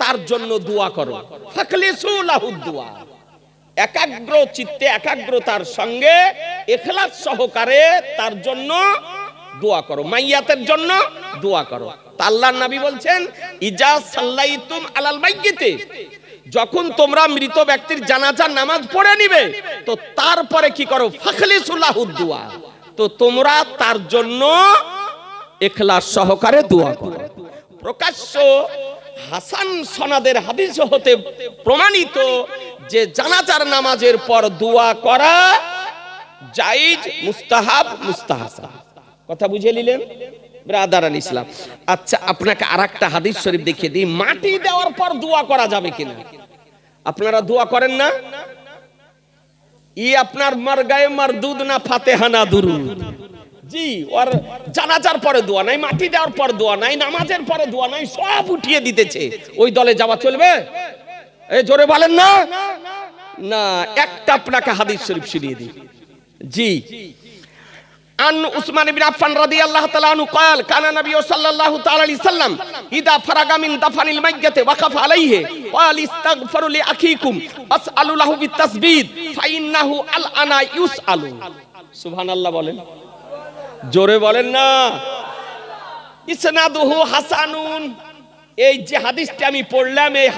তার জন্য দোয়া করো। ফাখলিসু লাহু দুআ, একাগ্র চিত্তে একাগ্রতার সঙ্গে ইখলাস সহকারে তার জন্য দোয়া করো, মাইয়াতের জন্য দোয়া করো। আল্লাহর নবী বলছেন ইজা সাল্লাইতুম আলাল মাইয়্যিতি, যখন তোমরা মৃত ব্যক্তির জানাজার নামাজ পড়ে নিবে তো তারপরে কি করো? ফাখলিসু লাহু দুআ, তো তোমরা তার জন্য ইখলাস সহকারে দোয়া করো। প্রকাশ্য হাসান সনদের হাদিস হতে প্রমাণিত যে জানাজার নামাজের পর দোয়া করা জায়েজ, মুস্তাহাব, মুস্তাহাসান। কথা বুঝে নিলেন ব্রাদার আল ইসলাম? আচ্ছা, আপনাকে আরেকটা হাদিস শরীফ দেখিয়ে দিই, মাটি দেওয়ার পর দোয়া করা যাবে কিনা। আপনারা দোয়া করেন না? ই আপনার মারগায়ে মারদুদ না ফাতিহা না দুরুদ। জি, ওর জানাজার পরে দোয়া নাই, মাটি দেওয়ার পর দোয়া নাই, নামাজের পরে দোয়া নাই, সব উঠিয়ে দিতেছে। ওই দলে যাওয়া চলবে? এই জোরে বলেন না। না, একটা আপনাকে হাদিস শরীফ শুনিয়ে দিই। জি, আন উসমান ইবনে আফফান রাদিয়াল্লাহু তাআলা আনহু قال كان النبي صلى الله تعالى عليه وسلم اذا فرغ من دفن الميت وقف عليه قال استغفروا لاخيكم اسالوا له بالتثبيت فانه الان يسال। সুবহানাল্লাহ বলেন, জোরে বলেন না। ইসনাদুহু হাসানুন, এই যে হাদিসটি আমি পড়লাম এই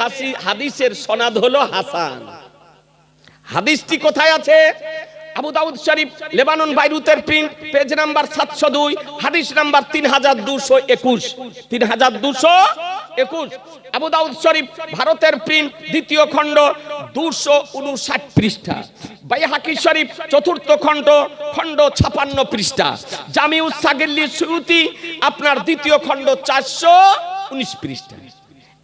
হাদিসের সনদ হলো হাসান। হাদিসটি কোথায় আছে? আবু দাউদ শরীফ, লেবানন বাইরুতের প্রিন্ট, পেজ নাম্বার 702, হাদিস নাম্বার 3221, 3221। আবু দাউদ শরীফ ভারতের প্রিন্ট, দ্বিতীয় খণ্ড, 259 পৃষ্ঠা। বাইহাকি শরীফ চতুর্থ খণ্ড, খণ্ড 56 পৃষ্ঠা। জামিউস সাগীর লিসুয়ুতি আপনার দ্বিতীয় খণ্ড, 419 পৃষ্ঠা।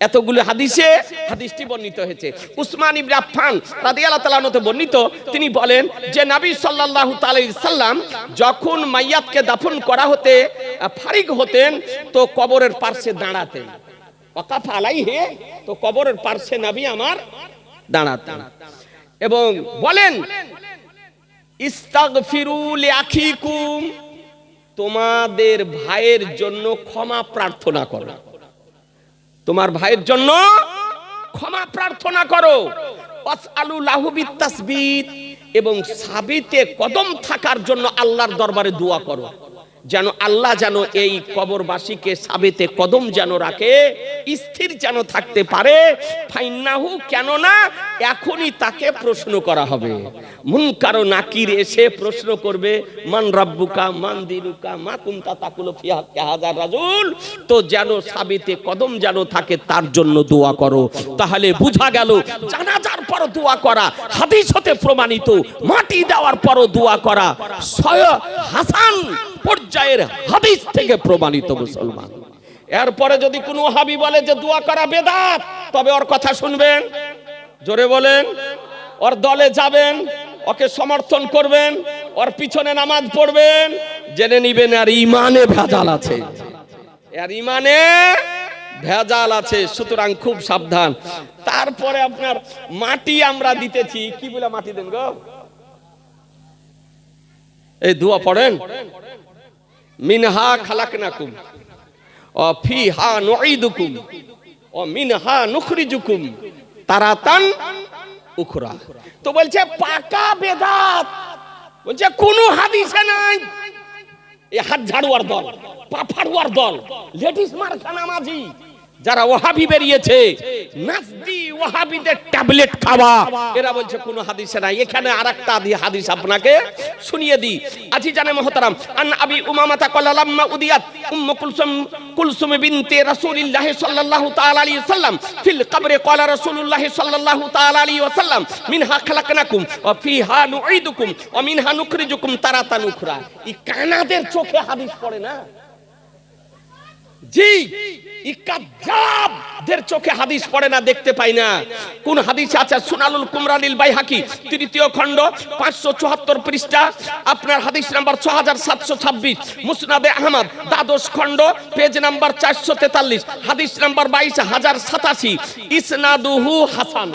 এতগুলো হাদিসে হাদিসটি বর্ণিত হয়েছে। উসমান ইবনে আফফান রাদিয়াল্লাহু তাআলা আনহু বর্ণিত, তিনি বলেন যে নবী সাল্লাল্লাহু তাআলা আলাইহি সাল্লাম যখন মাইয়াতকে দাফন করা হতে ফারিগ হতেন তো কবরের পাশে দাঁড়াতেন। ওয়াকাফ আলাইহি, তো কবরের পাশে নবী আমার দাঁড়াতেন এবং বলেন ইস্তাগফিরু লিআখিকুম, তোমাদের ভাইয়ের জন্য ক্ষমা প্রার্থনা করো, তোমার ভাইয়ের জন্য ক্ষমা প্রার্থনা করো। ওয়াসআলু লাহু বিতাসবিত, এবং সাবিতে কদম থাকার জন্য আল্লাহর দরবারে দোয়া করো, যেন আল্লাহ যেন এই কবরবাসীকে সাবিতে কদম যেন রাখে, স্থির যেন থাকতে পারে। ফাইন্নাহু, কেননা এখনই তাকে প্রশ্ন করা হবে। মুনকার ও নাকির এসে প্রশ্ন করবে মান রাব্বুকা মান দিনুকা মা কুনতা তাকুলু ফি হাক্কি হাযার রাজুল, তো যেন সাবিতে কদম যেন থাকে তার জন্য দোয়া করো। তাহলে বোঝা গেল জানাজার পর পরও দোয়া করা হাদিস হতে প্রমাণিত, মাটি দেওয়ার পরও দোয়া করা হাসান পর্যায়ের হাদিস থেকে প্রমাণিত মুসলমান। এরপরে যদি কোনো ওয়াহাবি বলে যে দোয়া করা বেদাত, তবে ওর কথা শুনবেন, জোরে বলেন, ওর দলে যাবেন, ওকে সমর্থন করবেন, ওর পিছনে নামাজ পড়বেন, জেনে নিবেন আর ইমানে ভেজাল আছে, আর ইমানে ভেজাল আছে। সুতরাং খুব সাবধান। তারপরে আপনার মাটি আমরা দিতেছি, কি বলে মাটি দেন গো? এই দোয়া পড়েন, মিনহা খালাকনাকুম ওয়া ফিহা নুঈদুকুম ওয়া মিনহা নুখরিজুকুম তারাতান উখরা। তো বলছে পাকা বেদাত, বলছে কোনো হাদিসে নাই। এই হাত ঝাড়ুয়ার দল, পা ফাড়ুয়ার দল, লেডিস মার্কা নামাজি যারা ওয়াহাবি বেরিয়েছে, নাজদি ওয়াহাবিদের ট্যাবলেট খাওয়া, এরা বলছে কোনো হাদিসে নাই। এখানে আরেকটা হাদিস আপনাকে শুনিয়ে দিই। আজি জানে মুহতারাম, আন আবি উমামাতা ক্বালা লাম্মা উদিয়াত উম্মু কুলসুম বিনতে রাসূলিল্লাহ সাল্লাল্লাহু তাআলা আলাইহি ওয়াসাল্লাম ফিল কবরে ক্বালা রাসূলুল্লাহ সাল্লাল্লাহু তাআলা আলাইহি ওয়াসাল্লাম মিনহা খালাকনাকুম ওয়া ফিহা নুঈদুকুম ওয়া মিনহা নুখরিজুকুম তারাতান উখরা। এই কানাদের চোখে হাদিস পড়ে না জি, ইকাজ্জাবদের চোখে হাদিস পড়ে না, দেখতে পাই না। কোন হাদিস আছে? সুনানুল কুমরানিল বাইহাকি ৩য় খণ্ড ৫৭৪ পৃষ্ঠা, আপনার হাদিস নাম্বার ৬৭২৬। মুসনাদে আহমদ দ্বাদশ খণ্ড পেজ নাম্বার ৪৪৩, হাদিস নাম্বার ২২০৮৭। ইসনাদুহু হাসান।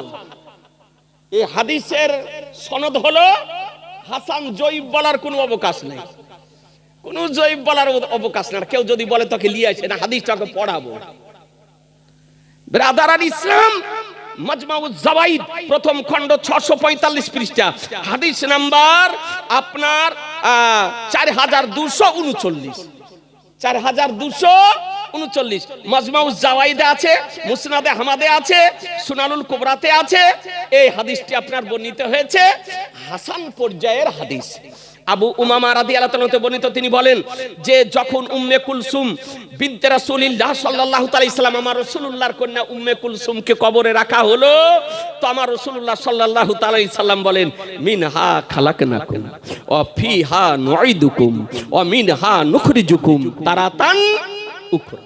এই হাদিসের সনদ হলো হাসান। জয়ীফ বলার কোনো অবকাশ নেই, কোন জয়ীফ বলার অবকাশ না। কেউ যদি বলে তোকে লিয়ে আসে না, হাদিসটাকে পড়াবো। ব্রাদার ইসলাম মাজমাউজ জাওয়াইদ প্রথম খণ্ড ৬৪৫ পৃষ্ঠা, হাদিস নাম্বার আপনার ৪২৩৯, ৪২৩৯ মাজমাউজ জাওয়াইদে আছে, মুসনাদে আহমদে আছে, সুনানুল কুবরাতে আছে। এই হাদিসটি আপনার বর্ণিত হয়েছে হাসান পর্যায়ের হাদিস। আবু উমামা রাদিয়াল্লাহু তাআলা বর্ণিত, তিনি বলেন যে যখন উম্মে কুলসুম বিনতে রাসূলিল্লাহ সাল্লাল্লাহু তাআলা ইসলাম, আমার রাসূলুল্লাহর কন্যা উম্মে কুলসুমকে কবরে রাখা হলো, তো আমার রাসূলুল্লাহ সাল্লাল্লাহু তাআলা ইসলাম বলেন মিনহা খালাকনাকুম ওয়া ফিহা নুঈদুকুম ওয়া মিনহা নুখরিজুকুম তারাতান উখরা।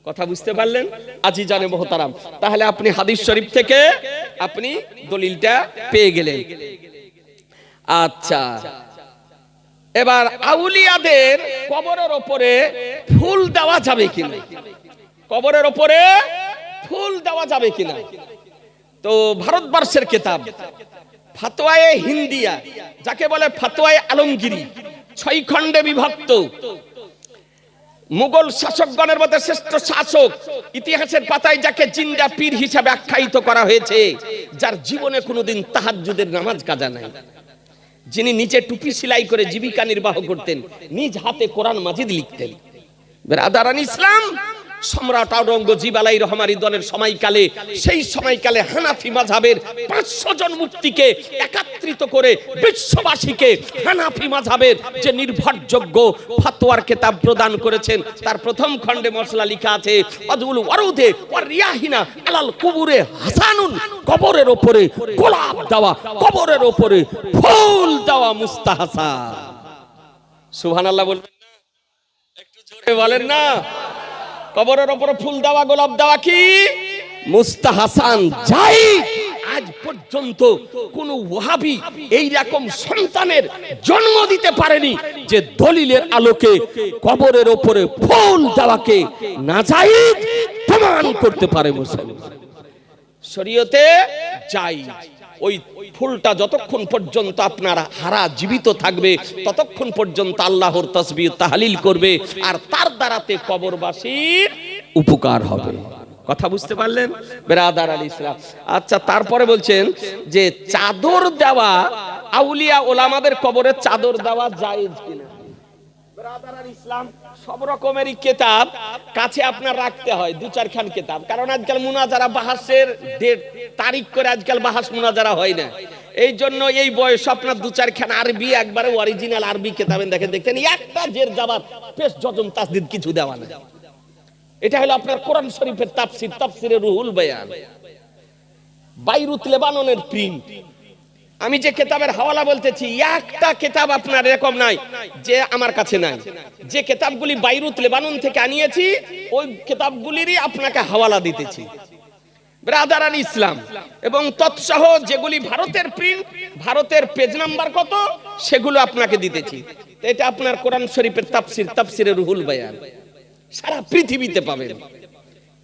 কথা বুঝতে পারলেন আজিজানে মুহতারাম? তাহলে আপনি হাদিস শরীফ থেকে আপনি দলিলটা পেয়ে গেলেন। আচ্ছা, এবার আউলিয়াদের কবরের উপরে ফুল দেওয়া যাবে কিনা? কবরের উপরে ফুল দেওয়া যাবে কিনা? তো ভারতবর্ষের কিতাব ফাতোয়ায়ে হিন্দিয়া, যাকে বলে ফাতোয়ায়ে আলমগীরি, ৬ খণ্ডে বিভক্ত। মুঘল শাসকগণের মধ্যে শ্রেষ্ঠ শাসক, ইতিহাসের পাতায় যাকে জিন্দা পীর হিসাবে আখ্যায়িত করা হয়েছে, যার জীবনে কোনোদিন তাহাজ্জুদের নামাজ কাজা নাই, যিনি নিচে টুপি সেলাই করে জীবিকা নির্বাহ করতেন, নিজ হাতে কোরআন মাজিদ লিখতেন। ব্রাদারান ইসলাম, সম্রাট আওরঙ্গজেব আলাইহির রহমানি দলের সময়কালে, সেই সময়কালে হানাফি মাযহাবের ৫০০ জন মুফতিকে একত্রিত করে বিশ্ববাসীকে হানাফি মাযহাবের যে নির্ভরযোগ্য ফতোয়ার কিতাব প্রদান করেছেন, তার প্রথম খণ্ডে মশলা লেখা আছে আদুল ওয়ারুদে ওয়া রিয়াহিনা আলাল কুবুরে হাসানুন, কবরের উপরে গোলাপ দেওয়া, কবরের উপরে ফুল দেওয়া মুস্তাহাসান। সুবহানাল্লাহ বলবেন না? একটু জোরে বলেন না। কবরের উপরে ফুল দেওয়া, গোলাপ দেওয়া কি মুস্তাহাসান জায়েজ। আজ পর্যন্ত কোন ওয়াহাবি এই রকম সন্তানের জন্ম দিতে পারেনি যে দলিলের আলোকে কবরের উপরে ফুল দেওয়াকে নাজায়েজ প্রমাণ করতে পারে। মুসলমান শরীয়তে জায়েজ। ওই ফুলটা যতক্ষণ পর্যন্ত আপনার হারা জীবিত থাকবে, ততক্ষণ পর্যন্ত আল্লাহর তাসবিহ তাহলিল করবে, আর তার দ্বারাতে কবরবাসীর উপকার হবে। কথা বুঝতে পারলেন ব্রাদার আল ইসলাম? আচ্ছা, তারপরে বলছেন যে চাদর দেওয়া, আউলিয়া ওলামাদের কবরে চাদর দেওয়া জায়েজ কিনা? ব্রাদার আল ইসলাম, সব রকমেরই কিতাব কাছে আপনার রাখতে হয়, ২-৪ খান কিতাব। কারণ আজকাল মুনাজারা বাহাসের তারিখ করে আজকাল বাহাস মুনাজারা হয় না। এই জন্য এই বয়স আপনার 2-4 খান আরবি, একবারে অরিজিনাল আরবি কিতাবেন দেখেন, দেখতেন একটা জের জাবার পেশ জজম তাসদিদ কিছু দেওয়া না। এটা হলো আপনার কোরআন শরীফের তাফসীর, তাফসীরে রুহুল বয়ান। বাইরুত লেবাননের প্রিন্ট। আমি যে কিতাবের হাওয়ালা বলতেছি, একটা কিতাব আপনার এরকম নাই যে আমার কাছে নাই। যে কিতাবগুলি বাইরুত লেবানন থেকে আনিয়েছি ওই কিতাবগুলিরই আপনাকে হাওয়ালা দিতেছি ব্রাদারান ইসলাম। এবং তৎসহ যেগুলি ভারতের প্রিন্ট, ভারতের পেজ নাম্বার কত, সেগুলো আপনাকে দিতেছি। এটা আপনার কোরআন শরীফের তাফসির, তাফসিরে রুহুল বায়ান, সারা পৃথিবীতে পাবেন।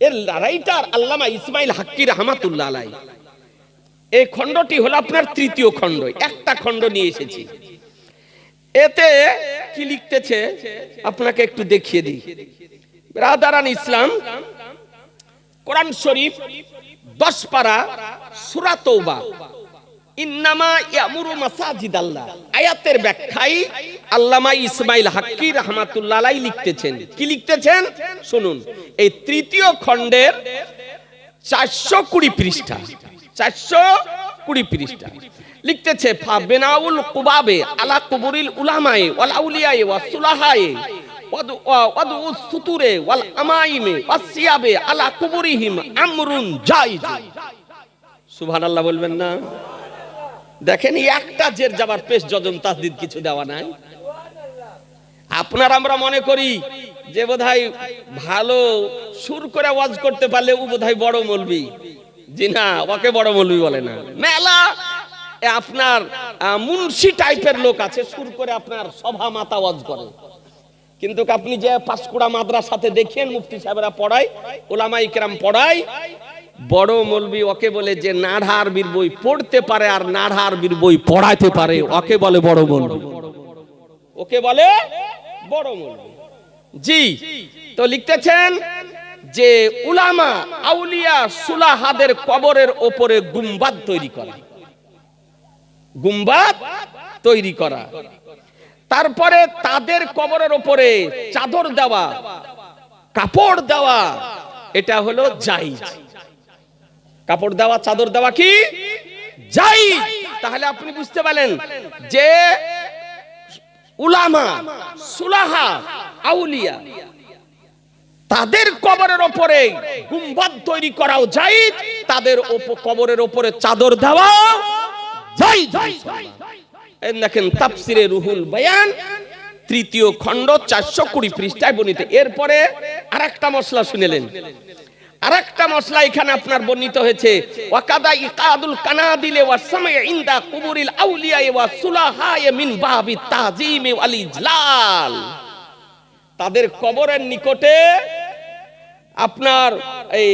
এর রাইটার আল্লামা ইসমাইল হাক্কি রাহমাতুল্লাহ আলাইহি। এই খণ্ডটি হলো আপনার তৃতীয় খণ্ড, একটা খণ্ড নিয়ে এসেছি। এতে কি লিখতেছে আপনাকে একটু দেখিয়ে দিই। ব্রাদারান ইসলাম, কোরআন শরীফ 10 পারা সূরা তওবা, ইন্নামা ইয়ামুরু মাসাজিদাল্লাহ, আয়াতের ব্যাখ্যায় আল্লামা ইসমাইল হাক্কি রাহমাতুল্লাহ আলাইহি লিখতেছেন। কি লিখতেছেন শুনুন। এই তৃতীয় খণ্ডের 420 পৃষ্ঠা, 420 পৃষ্ঠা লিখতেছে, ফাবেনাউল কুবাবে আলা কুবুরিল উলামায়ে ওয়াল আউলিয়ায়ে ওয়াস সুলাহায়ে ওয়াদু সুতুরে ওয়াল আমাইমে ওয়াসিয়াবে আলা কুবুরিহিম আমরুন জায়েজ। সুবহানাল্লাহ বলবেন না? দেখেন একটা জের জাবার পেশ যজম তাসদিদ কিছু দেওয়া নাই। আপনার আমরা মনে করি যে বোধহয় ভালো সুর করে ওয়াজ করতে পারলে ও বোধহয় বড় মৌলবি। জি না, ওকে বড় মৌলবি বলে না। মেলা আপনার মুন্সি টাইপের লোক আছে, সুর করে আপনার সভা মাতা ওয়াজ করে। কিন্তু আপনি যে পাঁশকুড়া মাদ্রাসাতে দেখেন মুফতি সাহেবরা পড়ায়, ওলামায়ে কেরাম পড়ায়, বড় মৌলবি ওকে বলে যে নাঢ়া আরবির বই পড়তে পারে আর নাঢ়া আরবির বই পড়াইতে পারে, ওকে বলে বড় মৌলবি, ওকে বলে বড় মৌলবি। জি, তো লিখতেছেন যে উলামা আউলিয়া সুলাহাদের কবরের উপরে গুম্বাদ তৈরি করা, গুম্বাদ তৈরি করা, তারপরে তাদের কবরের উপরে চাদর দেওয়া, কাপড় দেওয়া, এটা হলো জায়েজ। কাপড় দেওয়া, চাদর দেওয়া কি জায়েজ। তাহলে আপনি বুঝতে পারলেন যে উলামা সুলাহা আউলিয়া তাদের কবরের উপরে গুম্বাদ তৈরি করাও জায়েজ, তাদের কবরের উপরে চাদর দেওয়া জায়েজ। দেখেন তাফসিরে রুহুল বায়ান তৃতীয় খণ্ড 420 পৃষ্ঠায় বর্ণিত। এরপরে আরেকটা মশলা শুনেলেন, আরেকটা মশলা এখানে আপনার বর্ণিত হয়েছে, ওয়াকাদা ইকাদুল কানাদিলে ওয়া সামাই ইনদা কুবুরিল আউলিয়া ওয়া সুলাহা মিন বাবি তাজিম ওয়াল ইজলাল। তাদের কবরের নিকটে আপনার এই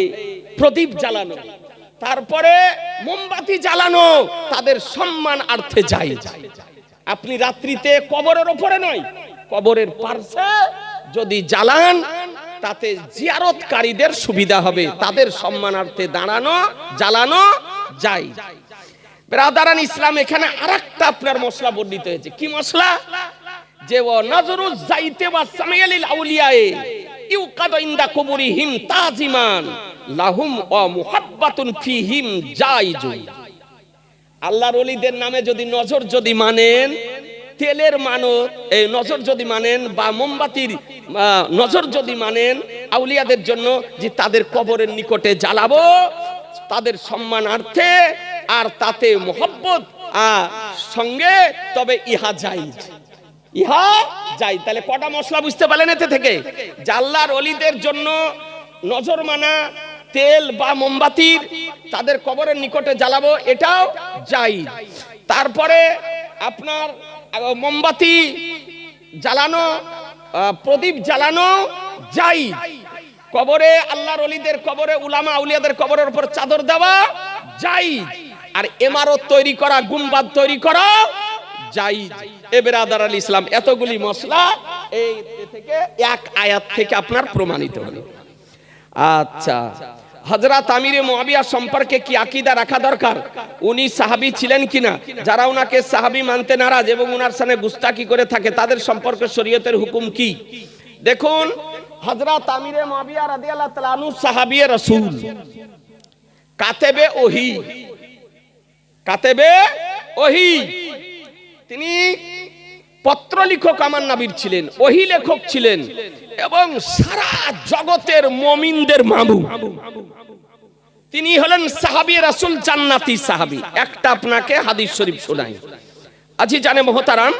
প্রদীপ জ্বালানো, তারপরে মোমবাতি জ্বালানো তাদের সম্মানার্থে জায়েজ। আপনি রাত্রিতে কবরের উপরে নয়, কবরের পাশে যদি জ্বালান তাতে জিয়ারতকারীদের সুবিধা হবে, তাদের সম্মানার্থে দাঁড়ানো জ্বালানো যায়। ব্রাদারান ইসলাম, এখানে আরেকটা আপনার মশলা বর্ণিত হয়েছে। কি মশলা? যে নজরুজ যাইতে ওয়া সামাইলিল আউলিয়ায়ে ইউকাদ ইনদা কুবুরিহিম তাজিমান লাহুম ওয়া মুহাব্বাতুন ফিহিম জায়েজুন। আল্লাহর ওলিদের নামে যদি নজর যদি মানেন, তেলের মানো এই নজর যদি মানেন, বা মোমবাতির নজর যদি মানেন আউলিয়াদের জন্য, যে তাদের কবরের নিকটে জ্বালাবো তাদের সম্মানার্থে আর তাতে মোহব্বত সঙ্গে, তবে ইহা জায়েজ, ইহা জায়েজ। তাহলে কটা মশলা বুঝতে পারলেন এতে থেকে? যে আল্লাহর ওলিদের জন্য নজর মানা, তেল বা মোমবাতির তাদের কবরের নিকটে জ্বালাবো, এটাও জায়েজ। তারপরে আপনার মোমবাতি জ্বালানো, প্রদীপ জ্বালানো জায়েজ। কবরে আল্লাহর ওলিদের কবরে, উলামা আউলিয়াদের কবরের উপর চাদর দেওয়া জায়েজ। আর ইমারত তৈরি করা, গুম্বাদ তৈরি করা জায়েজ। এ বেরাদার ইসলাম, এতগুলি মশলা এই থেকে এক আয়াত থেকে আপনার প্রমাণিত হলো। আচ্ছা, হযরত আমিরে মুআবিয়া সম্পর্কে কি আকীদা রাখা দরকার? উনি সাহাবী ছিলেন কিনা? যারা উনাকে সাহাবী মানতে নারাজ এবং উনার সাথে গুস্তাখি করে থাকে তাদের সম্পর্কে শরীয়তের হুকুম কি? দেখুন, হযরত আমিরে মুআবিয়া রাদিয়াল্লাহু তাআলা আনহু সাহাবী রাসূল, কাতেবে ওহী, কাতেবে ওহী, তিনি পত্র লেখক আমার নবীর ছিলেন, ওহী লেখক ছিলেন এবং সারা জগতের মুমিনদের মাবুদ তিনি হলেন সাহাবী রাসূল, জান্নাতি সাহাবী। একটা আপনাকে হাদিস শরীফ শোনাই। আজি জানে মোহতারাম,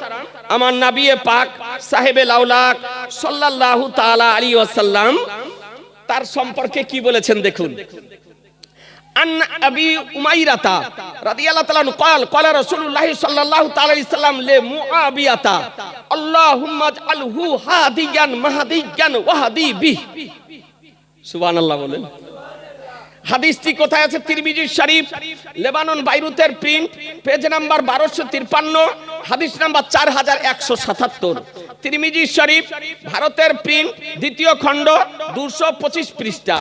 আমার নবী পাক সাহেবে লাউলাক সাল্লাল্লাহু তাআলা আলাইহি ওয়াসাল্লাম তার সম্পর্কে কি বলেছেন দেখুন। আন আবি উমাইরাতা রাদিয়াল্লাহু তাআলা قال قال رسول الله صلى الله تعالى عليه وسلم لمعاويه اللهم اجعله هاديا مهديا وهدي به সুবহানাল্লাহ বলেন। হাদিসটি কোথায় আছে? তিরমিজি শরীফ, লেবানন বাইরুতের প্রিন্ট, পেজ নাম্বার 1253, হাদিস নাম্বার 4177। তিরমিজি শরীফ, ভারতের প্রিন্ট, দ্বিতীয় খণ্ড, 225 পৃষ্ঠা।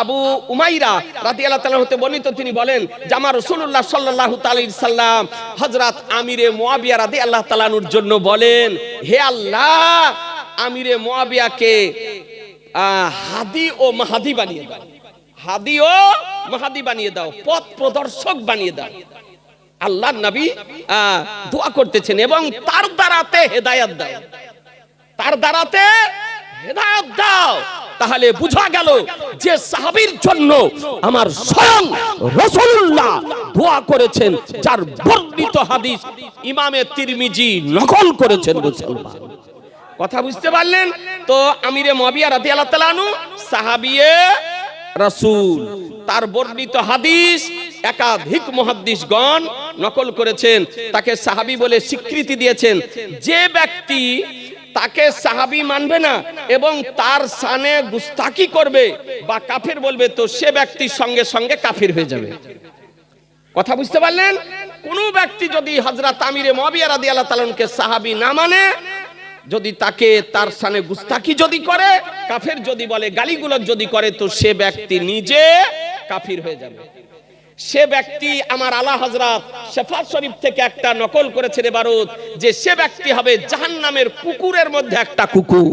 আবু উমাইরা রাদিয়াল্লাহু তাআলা হতে বর্ণিত, তিনি বলেন যে আমার রাসূলুল্লাহ সাল্লাল্লাহু তাআলা আলাইহি সাল্লাম হযরত আমিরে মুয়াবিয়া রাদিয়াল্লাহু তাআলা আনহুর জন্য বলেন, হে আল্লাহ, আমিরে মুয়াবিয়াকে হাদি ও মাহাদি বানিয়ে দাও, হাদি ও মাহাদি বানিয়ে দাও, পথ প্রদর্শক বানিয়ে দাও। আল্লাহর নবী দোয়া করতেছেন এবং তার দ্বারাতে হেদায়েত দাও, তার দ্বারাতে হেদায়েত দাও। তাহলে বোঝা গেল যে সাহাবীর জন্য আমার স্বয়ং রাসূলুল্লাহ দোয়া করেছেন, যার বর্ণিত হাদিস ইমামে তিরমিজি নকল করেছেন। মুসলমান কথা বুঝতে পারলেন তো? আমিরে মুয়াবিয়া রাদিয়াল্লাহু তাআলা আনহু সাহাবিয়ে রাসূল, তার বর্ণিত হাদিস একাধিক মুহাদ্দিসগণ নকল করেছেন, তাকে সাহাবী বলে স্বীকৃতি দিয়েছেন। যে ব্যক্তি তাকে সাহাবী মানবে না এবং তার শানে গুস্তাখি করবে বা কাফির বলবে, তো সে ব্যক্তির সঙ্গে সঙ্গে কাফির হয়ে যাবে। কথা বুঝতে পারলেন? কোন ব্যক্তি যদি হযরত আমিরে মুয়াবিয়া রাদিয়াল্লাহু তাআলা আনহুকে সাহাবী না মানে, যদি তাকে তার শানে গুস্তাখি যদি করে, কাফের যদি বলে, গালিগুলোজ যদি করে, তো সে ব্যক্তি নিজে কাফির হয়ে যাবে। সে ব্যক্তি আমার আলা হযরত শেফাত শরীফ থেকে একটা নকল করেছেন এবারত, যে সে ব্যক্তি হবে জাহান্নামের কুকুরের মধ্যে একটা কুকুর।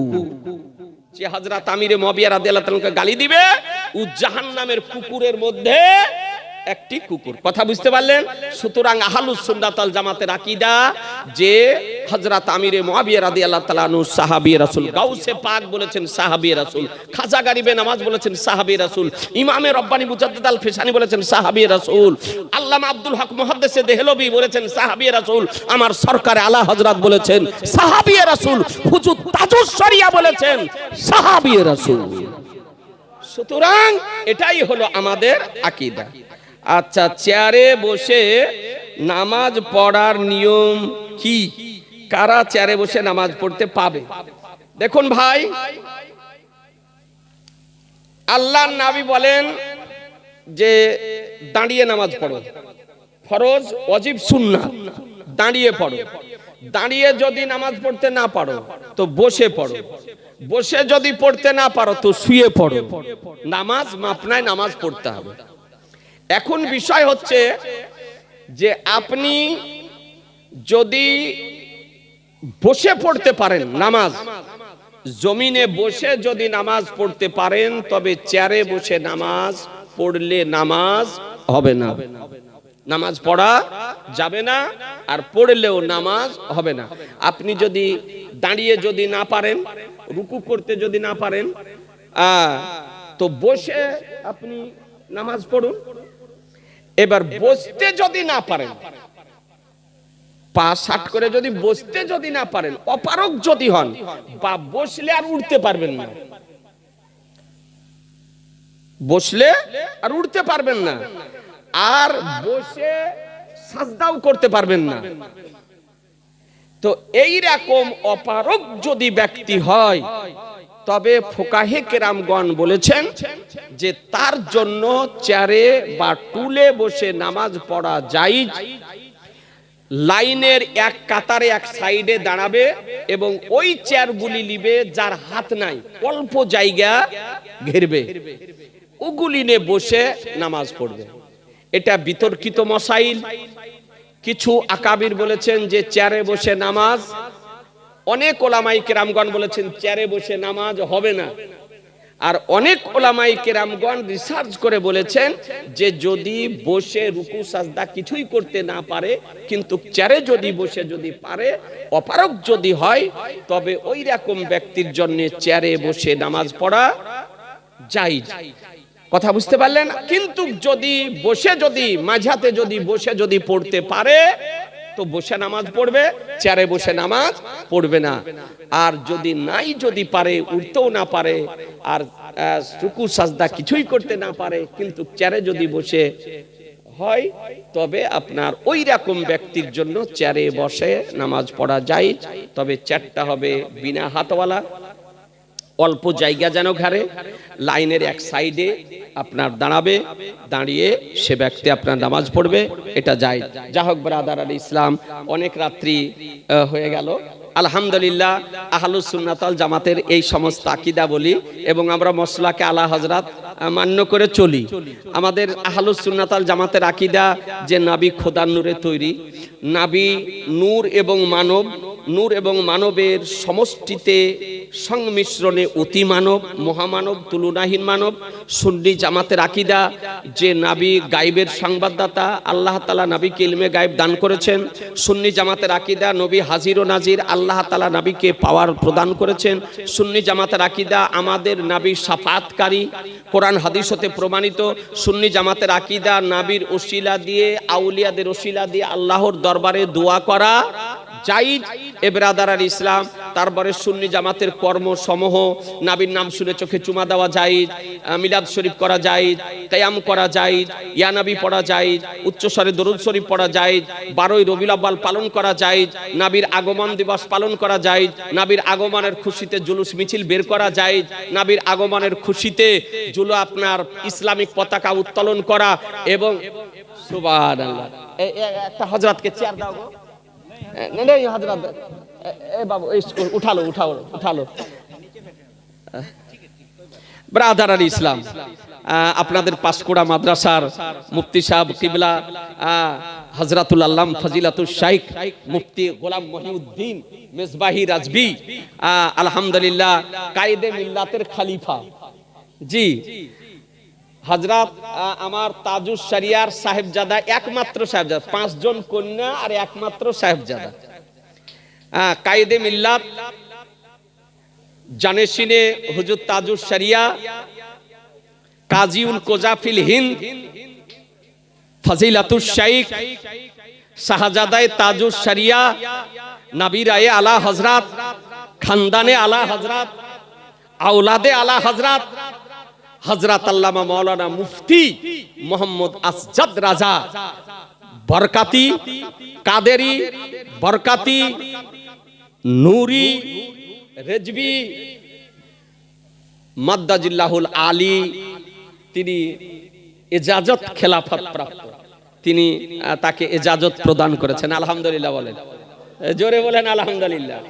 যে হযরত আমিরে মুয়াবিয়া রাদিয়াল্লাহু তাআলাকে গালি দিবে, ও জাহান্নামের কুকুরের মধ্যে একটি কুকুর। কথা বুঝতে পারলেন? সুতরাং আহলুস সুন্নাত ওয়াল জামাতের আকীদা যে হযরত আমিরে মুয়াবিয়া রাদিয়াল্লাহু তাআলা আনহু সাহাবী রাসূল, গাউসে পাক বলেছেন সাহাবী রাসূল, খাজা গরিবে নামাজ বলেছেন সাহাবী রাসূল, ইমামে রব্বানী মুজাদ্দিদ আল ফিসানি বলেছেন সাহাবী রাসূল, আল্লামা আব্দুল হক মুহাদ্দিসে দেহলভী বলেছেন সাহাবী রাসূল, আমার সরকারে আলা হযরত বলেছেন সাহাবী রাসূল, হুজুর তাজুস শরিয়া বলেছেন সাহাবী রাসূল। সুতরাং এটাই হলো আমাদের আকীদা। আচ্ছা, চেয়ারে বসে নামাজ পড়ার নিয়ম কি? কারা চেয়ারে বসে নামাজ পড়তে পাবে? দেখুন ভাই, আল্লাহর নবী বলেন যে দাঁড়িয়ে নামাজ পড়ো, ফরজ, ওয়াজিব, সুন্নাত, দাঁড়িয়ে পড়ো। দাঁড়িয়ে যদি নামাজ পড়তে না পারো তো বসে পড়ো, বসে যদি পড়তে না পারো তো শুয়ে পড়ো। নামাজ মাপনায় নামাজ পড়তে হবে। এখন বিষয় হচ্ছে যে আপনি যদি বসে পড়তে পারেন নামাজ, জমিনে বসে যদি নামাজ পড়তে পারেন, তবে চেয়ারে বসে নামাজ পড়লে নামাজ হবে না, নামাজ পড়া যাবে না, আর পড়লেও নামাজ হবে না। আপনি যদি দাঁড়িয়ে যদি না পারেন, রুকু করতে যদি না পারেন, তো বসে আপনি নামাজ পড়ুন। এবার বসতে যদি না পারেন, পা ষাট করে যদি বসতে যদি না পারেন, অপারগ যদি হন, বা বসলে আর উঠতে পারবেন না, বসলে আর উঠতে পারবেন না, আর বসে সাজদাও করতে পারবেন না, তো এই রকম অপারগ যদি ব্যক্তি হয়, তবে ফুকাহে কেরামগণ বলেছেন যে তার জন্য চেয়ারে বা টুলে বসে নামাজ পড়া জায়েজ। লাইনের এক কাতারে এক সাইডে দাঁড়াবে এবং ওই চেয়ারগুলি নিবে যার হাত নাই, অল্প জায়গা ঘেরবে, ওগুলি নিয়ে বসে নামাজ পড়বে। এটা বিতর্কিত মাসাইল। কিছু আকাবির বলেছেন যে চেয়ারে বসে নামাজ, অনেক ওলামায়ে কেরামগণ বলেছেন চেয়ারে বসে নামাজ হবে না, আর অনেক ওলামায়ে কেরামগণ রিসার্চ করে বলেছেন যে যদি বসে রুকু সাজদা কিছুই করতে না পারে, কিন্তু চেয়ারে যদি বসে যদি পারে, অপারগ যদি হয়, তবে ওই রকম ব্যক্তির জন্য চেয়ারে বসে নামাজ পড়া জায়েজ। কথা বুঝতে পারলেন? কিন্তু যদি বসে, যদি মাঝাতে যদি বসে যদি পড়তে পারে তো বসে নামাজ পড়বে, চেয়ারে বসে নামাজ পড়বে না। আর যদি নাই, যদি পারে, উঠতেও না পারে, আর রুকু সাজদা কিছুই করতে না পারে, কিন্তু চেয়ারে যদি বসে হয়, তবে আপনার ওই রকম ব্যক্তির জন্য চেয়ারে বসে নামাজ পড়া যায়। তবে চেয়ারটা হবে বিনা হাতওয়ালা, অল্প জায়গা যেন ঘাড়ে, লাইনের এক সাইডে আপনার দাঁড়াবে, দাঁড়িয়ে সে ব্যক্তি আপনার নামাজ পড়বে, এটা যায়। যা হোক ব্রাদার আল ইসলাম, অনেক রাত্রি হয়ে গেল। আলহামদুলিল্লাহ, আহলুস সুন্নাত ওয়াল জামাতের এই সমস্ত আকীদা বলি এবং আমরা মসলাকে আলা হযরত মান্য করে চলি। আমাদের আহলুস সুন্নাত ওয়াল জামাতের আকীদা যে নবী খোদার নূরে তৈরি, নবী নূর এবং মানব, নূর এবং মানবের সমষ্টিতে সংমিশ্রণে অতি মানব, মহামানব, তুলনাহীন মানব। সুন্নি জামাতের আকীদা যে নবী গায়বের সংবাদদাতা, আল্লাহ তাআলা নবীকে ইলমে গায়ব দান করেছেন। সুন্নি জামাতের আকীদা নবী হাজির ও নাজির, আল্লাহ তাআলা নবীকে পাওয়ার প্রদান করেছেন। সুন্নি জামাতের আকীদা আমাদের নবী শাফাআতকারী, কোরআন হাদিস হতে প্রমাণিত। সুন্নি জামাতের আকীদা নবীর ওসিলা দিয়ে, আউলিয়াদের ওসিলা দিয়ে আল্লাহর দরবারে দোয়া করা জায়েজ। এ ব্রাদার আল ইসলাম, তারপরে সুন্নি জামাতের কর্মসমূহ, নবীর নাম শুনে চোখে চুমা দেওয়া জায়েজ, মিলাদ শরীফ করা জায়েজ, কিয়াম করা জায়েজ, ইয়া নবী পড়া জায়েজ, উচ্চস্বরে দরুদ শরীফ পড়া জায়েজ, 12ই রবিউল আউয়াল পালন করা জায়েজ, নবীর আগমন দিবস পালন করা জায়েজ, নবীর আগমনের খুশিতে জুলুস মিছিল বের করা জায়েজ, নবীর আগমনের খুশিতে আপনার ইসলামিক পতাকা উত্তোলন করা। এবং সুবহানাল্লাহ, একটা হযরতকে চেয়ার দাও গো, নেই হযরত, এ বাবু উঠালো উঠাও উঠালো। ব্রাদার আল ইসলাম, আপনাদের পাঁশকুড়া মাদ্রাসার মুফতি সাহেব কিবলা হযরতুল আল্লাম ফজিলাতুল শাইখ মুফতি গোলাম মহিউদ্দিন মেজবাহি রাজবি, আলহামদুলিল্লাহ কায়েদে মিল্লাতের খলিফা, জি হযরত আমার তাজুস শরিয়ার সাহেবজাদা, একমাত্র সাহেবজাদা, 5 জন কন্যা আর একমাত্র সাহেবজাদা, কায়েদে মিল্লাত জানেশিনে হুজুর তাজুস শরিয়া, কাজীউল কোজাফিল হিন্দ ফজিলাতুল শাইখ শাহজাদায়ে তাজুস শরিয়া, নবীরায়ে আলা হযরত, খানদানে আলা হযরত, আওলাদে আলা হযরত হযরত আল্লামা মাওলানা মুফতি মোহাম্মদ আসজাদ রাজা বরকাতি, কাদেরি বরকাতি, নূরি রেজবি মাদ্দাজিল্লাহুল আলী, তিনি ইজাজত খেলাফত প্রাপ্ত, তিনি তাকে ইজাজত প্রদান করেছেন। আলহামদুলিল্লাহ বলেন, জোরে বলেন আলহামদুলিল্লাহ।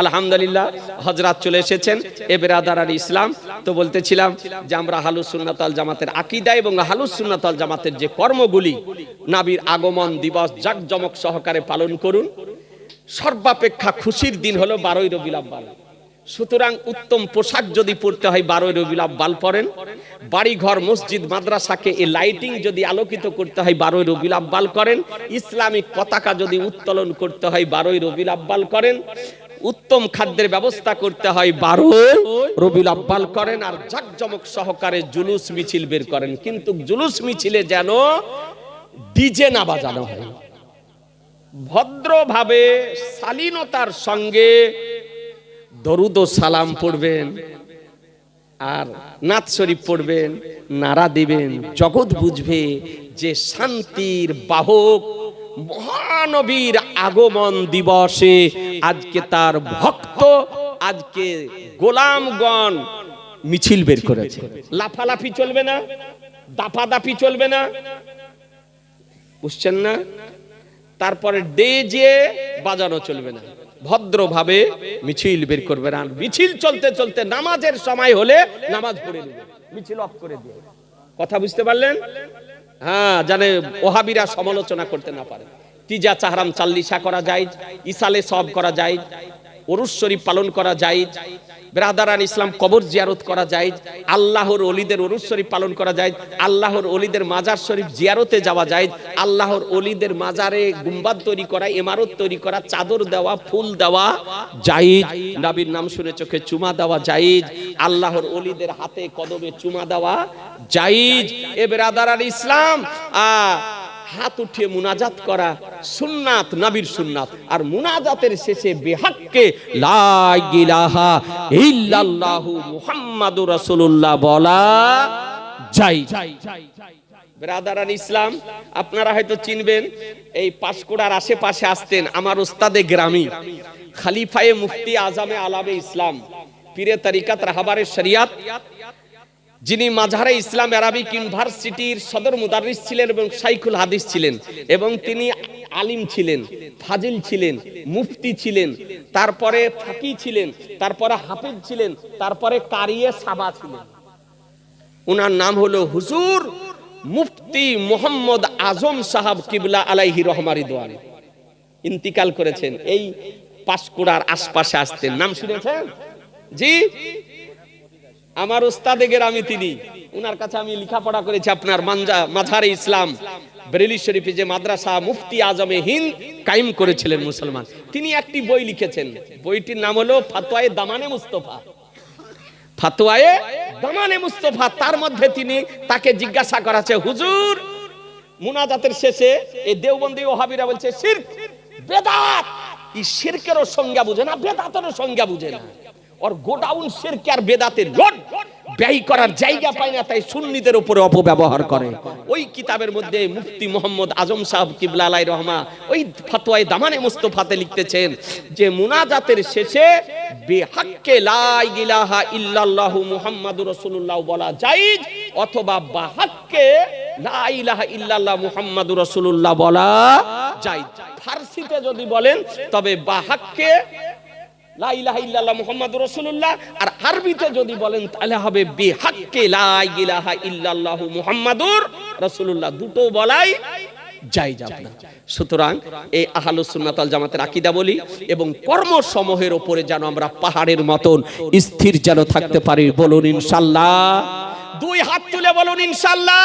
আলহামদুলিল্লাহ, হযরত চলে এসেছেন। এ ব্রাদার আল ইসলাম, তো বলতেছিলাম যে আমরা আহলুস সুন্নাত ওয়াল জামাতের আকীদা এবং আহলুস সুন্নাত ওয়াল জামাতের যে কর্মগুলি, নবীর আগমন দিবস জাকজমক সহকারে পালন করুন। সর্বাপেক্ষা খুশির দিন হলো 12ই রবিউল আউয়াল। সুতরাং উত্তম পোশাক যদি পরতে হয় 12ই রবিউল আউয়াল পরেন। বাড়ি ঘর মসজিদ মাদ্রাসাকে এই লাইটিং যদি আলোকিত করতে হয় 12ই রবিউল আউয়াল করেন। ইসলামিক পতাকা যদি উত্তোলন করতে হয় 12ই রবিউল আউয়াল করেন। উত্তম খাদ্যের ব্যবস্থা করতে হয় 12ই রবিউল আউয়াল করেন। আর জাকজমক সহকারে জুলুস মিছিল বের করেন, কিন্তু জুলুস মিছিলে যেন ডিজে না বাজানো হয়। ভদ্রভাবে শালীনতার সঙ্গে দরুদ ও সালাম পড়বেন, আর নাত শরীফ পড়বেন, নারা দিবেন। জগৎ বুঝবে যে শান্তির বাহক মহানবীর আগমন দিবসে আজকে তার ভক্ত, আজকে গোলামগণ মিছিল বের করেছে। লাফালাফি চলবে না, দাপাদাপি চলবে না, বুঝছেন না? তারপরে ডেজে বাজানো চলবে না, ভদ্রভাবে মিছিল বের করবে। আর মিছিল চলতে চলতে নামাজের সময় হলে নামাজ পড়ে নেবে, মিছিল অফ করে দিয়ে। কথা বুঝতে পারলেন? হ্যাঁ, জানে ওহাবিরা সমালোচনা করতে না পারে। তিজা চাহরাম চাল্লিশা করা যায়, ইসালে সব করা যায়, উরুস শরীফ পালন করা জায়েজ, ব্রাদারান ইসলাম কবর জিয়ারত করা জায়েজ, আল্লাহর ওলিদের উরুস শরীফ পালন করা জায়েজ, আল্লাহর ওলিদের মাজার শরীফ জিয়ারতে যাওয়া জায়েজ, আল্লাহর ওলিদের মাজারে গুম্বাদ তৈরি করা, ইমারত তৈরি করা, চাদর দেওয়া, ফুল দেওয়া জায়েজ, নবীর নাম শুনে চোখে চুমা দেওয়া জায়েজ, আল্লাহর ওলিদের হাতে কদমে চুমা দেওয়া জায়েজ। এ ব্রাদারান ইসলাম হাত উঠিয়ে মুনাজাত করা সুন্নাত, নবীর সুন্নাত। আর মুনাজাতের শেষে বিহাক্কে লা ইলাহা ইল্লাল্লাহু মুহাম্মাদুর রাসূলুল্লাহ বলা জায়েজ। ব্রাদারান ইসলাম, আপনারা হয়তো চিনবেন, এই পাঁশকুড়ার আশেপাশে আসতেন আমার উস্তাদে গ্রামী খলিফায়ে মুফতি আজমে আলামে ইসলাম পীরে তরিকত রাহবারে শরিয়াত, যিনি মাঝহারে ইসলাম আরাবিক ইউনিভার্সিটির সদর মুদাররিস ছিলেন এবং শাইখুল হাদিস ছিলেন, এবং তিনি আলিম ছিলেন, ফাজিল ছিলেন, মুফতি ছিলেন, তারপরে ফাকি ছিলেন, তারপরে হাফিজ ছিলেন, তারপরে কারিয়ে সাবা ছিলেন। ওনার নাম হলো হুজুর মুফতি মোহাম্মদ আজম সাহাব কিবলা আলাইহি রহমা রিদওয়ান। ইন্তিকাল করেছেন। এই পাঁশকুড়ার আশপাশে আসতেন, নাম শুনেছেন? জি, আমার উস্তাদে গ্রামী তিনি। উনার কাছে আমি লেখাপড়া করেছি। আপনার মাঝহারে ইসলাম বেরেলি শরীফে যে মাদ্রাসা মুফতি আজমে হিন্দ কায়েম করেছিলেন মুসলমান, তিনি একটি বই লিখেছেন। বইটির নাম হলো ফাতওয়ায়ে দামানে মুস্তফা। ফাতওয়ায়ে দামানে মুস্তফা। তার মধ্যে তিনি তাকে জিজ্ঞাসা করাছে, হুজুর মুনাজাতের শেষে এই দেওবন্দি ওহাবিরা বলছে শিরক বেদাত, এই শিরকেরও সংজ্ঞা বুঝে না, বেদাতেরও সংজ্ঞা বুঝে না, और গোডাউন শিরক আর বেদাতের লোড ব্যয় করার জায়গা পায় না, তাই সুন্নিদের উপরে অপব্যবহার করে। ওই কিতাবের মধ্যে মুফতি মোহাম্মদ আজম সাহেব কিবলা আলাইহি রহমা ওই ফতোয়ায়ে দামানে মুস্তফাতে লিখতেছেন যে মুনাজাতের শেষে বিহাক্কে লা ইলাহা ইল্লাল্লাহু মুহাম্মাদুর রাসূলুল্লাহ বলা জায়েজ, অথবা বাহাক্কে লা ইলাহা ইল্লাল্লাহ মুহাম্মাদুর রাসূলুল্লাহ বলা জায়েজ। ফারসিতে যদি বলেন তবে বাহাক্কে লা ইলাহা ইল্লাল্লাহ মুহাম্মাদুর রাসূলুল্লাহ, আর আরবিতে যদি বলেন তাহলে হবে বিহাক্কে লা ইলাহা ইল্লাল্লাহু মুহাম্মাদুর রাসূলুল্লাহ, দুটো বলাই জায়েজ আপনার। সুতরাং এই আহলুস সুন্নাত ওয়াল জামাতের আকীদা বলি, এবং কর্মসমূহের উপরে যেন আমরা পাহাড়ের মতন স্থির যেন থাকতে পারি। বলুন ইনশাআল্লাহ। দুই হাত তুলে বলুন ইনশাআল্লাহ।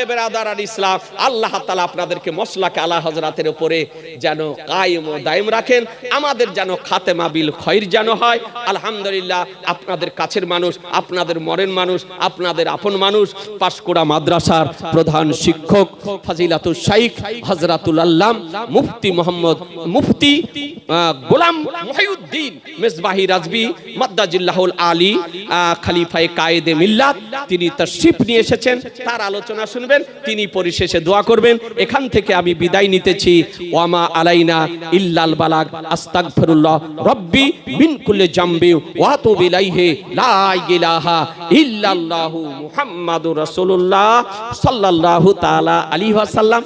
এ ব্রাদারান ইসলাম, আল্লাহ তাআলা আপনাদেরকে মসলাকে আলা হযরতের উপরে যেন কায়েম ও দায়েম রাখেন, আমাদের যেন খাতেমা বিল খৈর যেন হয়। আলহামদুলিল্লাহ, আপনাদের কাছের মানুষ, আপনাদের মরেন মানুষ, আপনাদের আপন মানুষ, পাঁশকুড়া মাদ্রাসার প্রধান শিক্ষক ফাজিলাতুল শাইখ হযরতুল আল্লাম মুফতি মোহাম্মদ মুফতি গোলাম মুহিউদ্দিন মেজবাহি রাজবি মাদ্দাজিল্লাহুল আলী খলিফায়ে কায়েদে মিল্লাত, তিনি তাশরিফ নিয়ে এসেছেন। তার আলোচনা শুনবেন, তিনি পরিশেষে দোয়া করবেন। এখান থেকে আমি বিদায় নিতেছি। ওয়ামা আলাইনা ইল্লাল বালাগ। আস্তাগফিরুল্লাহ রব্বি মিন কুল্লি জামবি ওয়া আতুবু ইলাইহি। লা ইলাহা ইল্লাল্লাহু মুহাম্মাদুর রাসূলুল্লাহ সাল্লাল্লাহু তাআলা আলাইহি ওয়াসাল্লাম।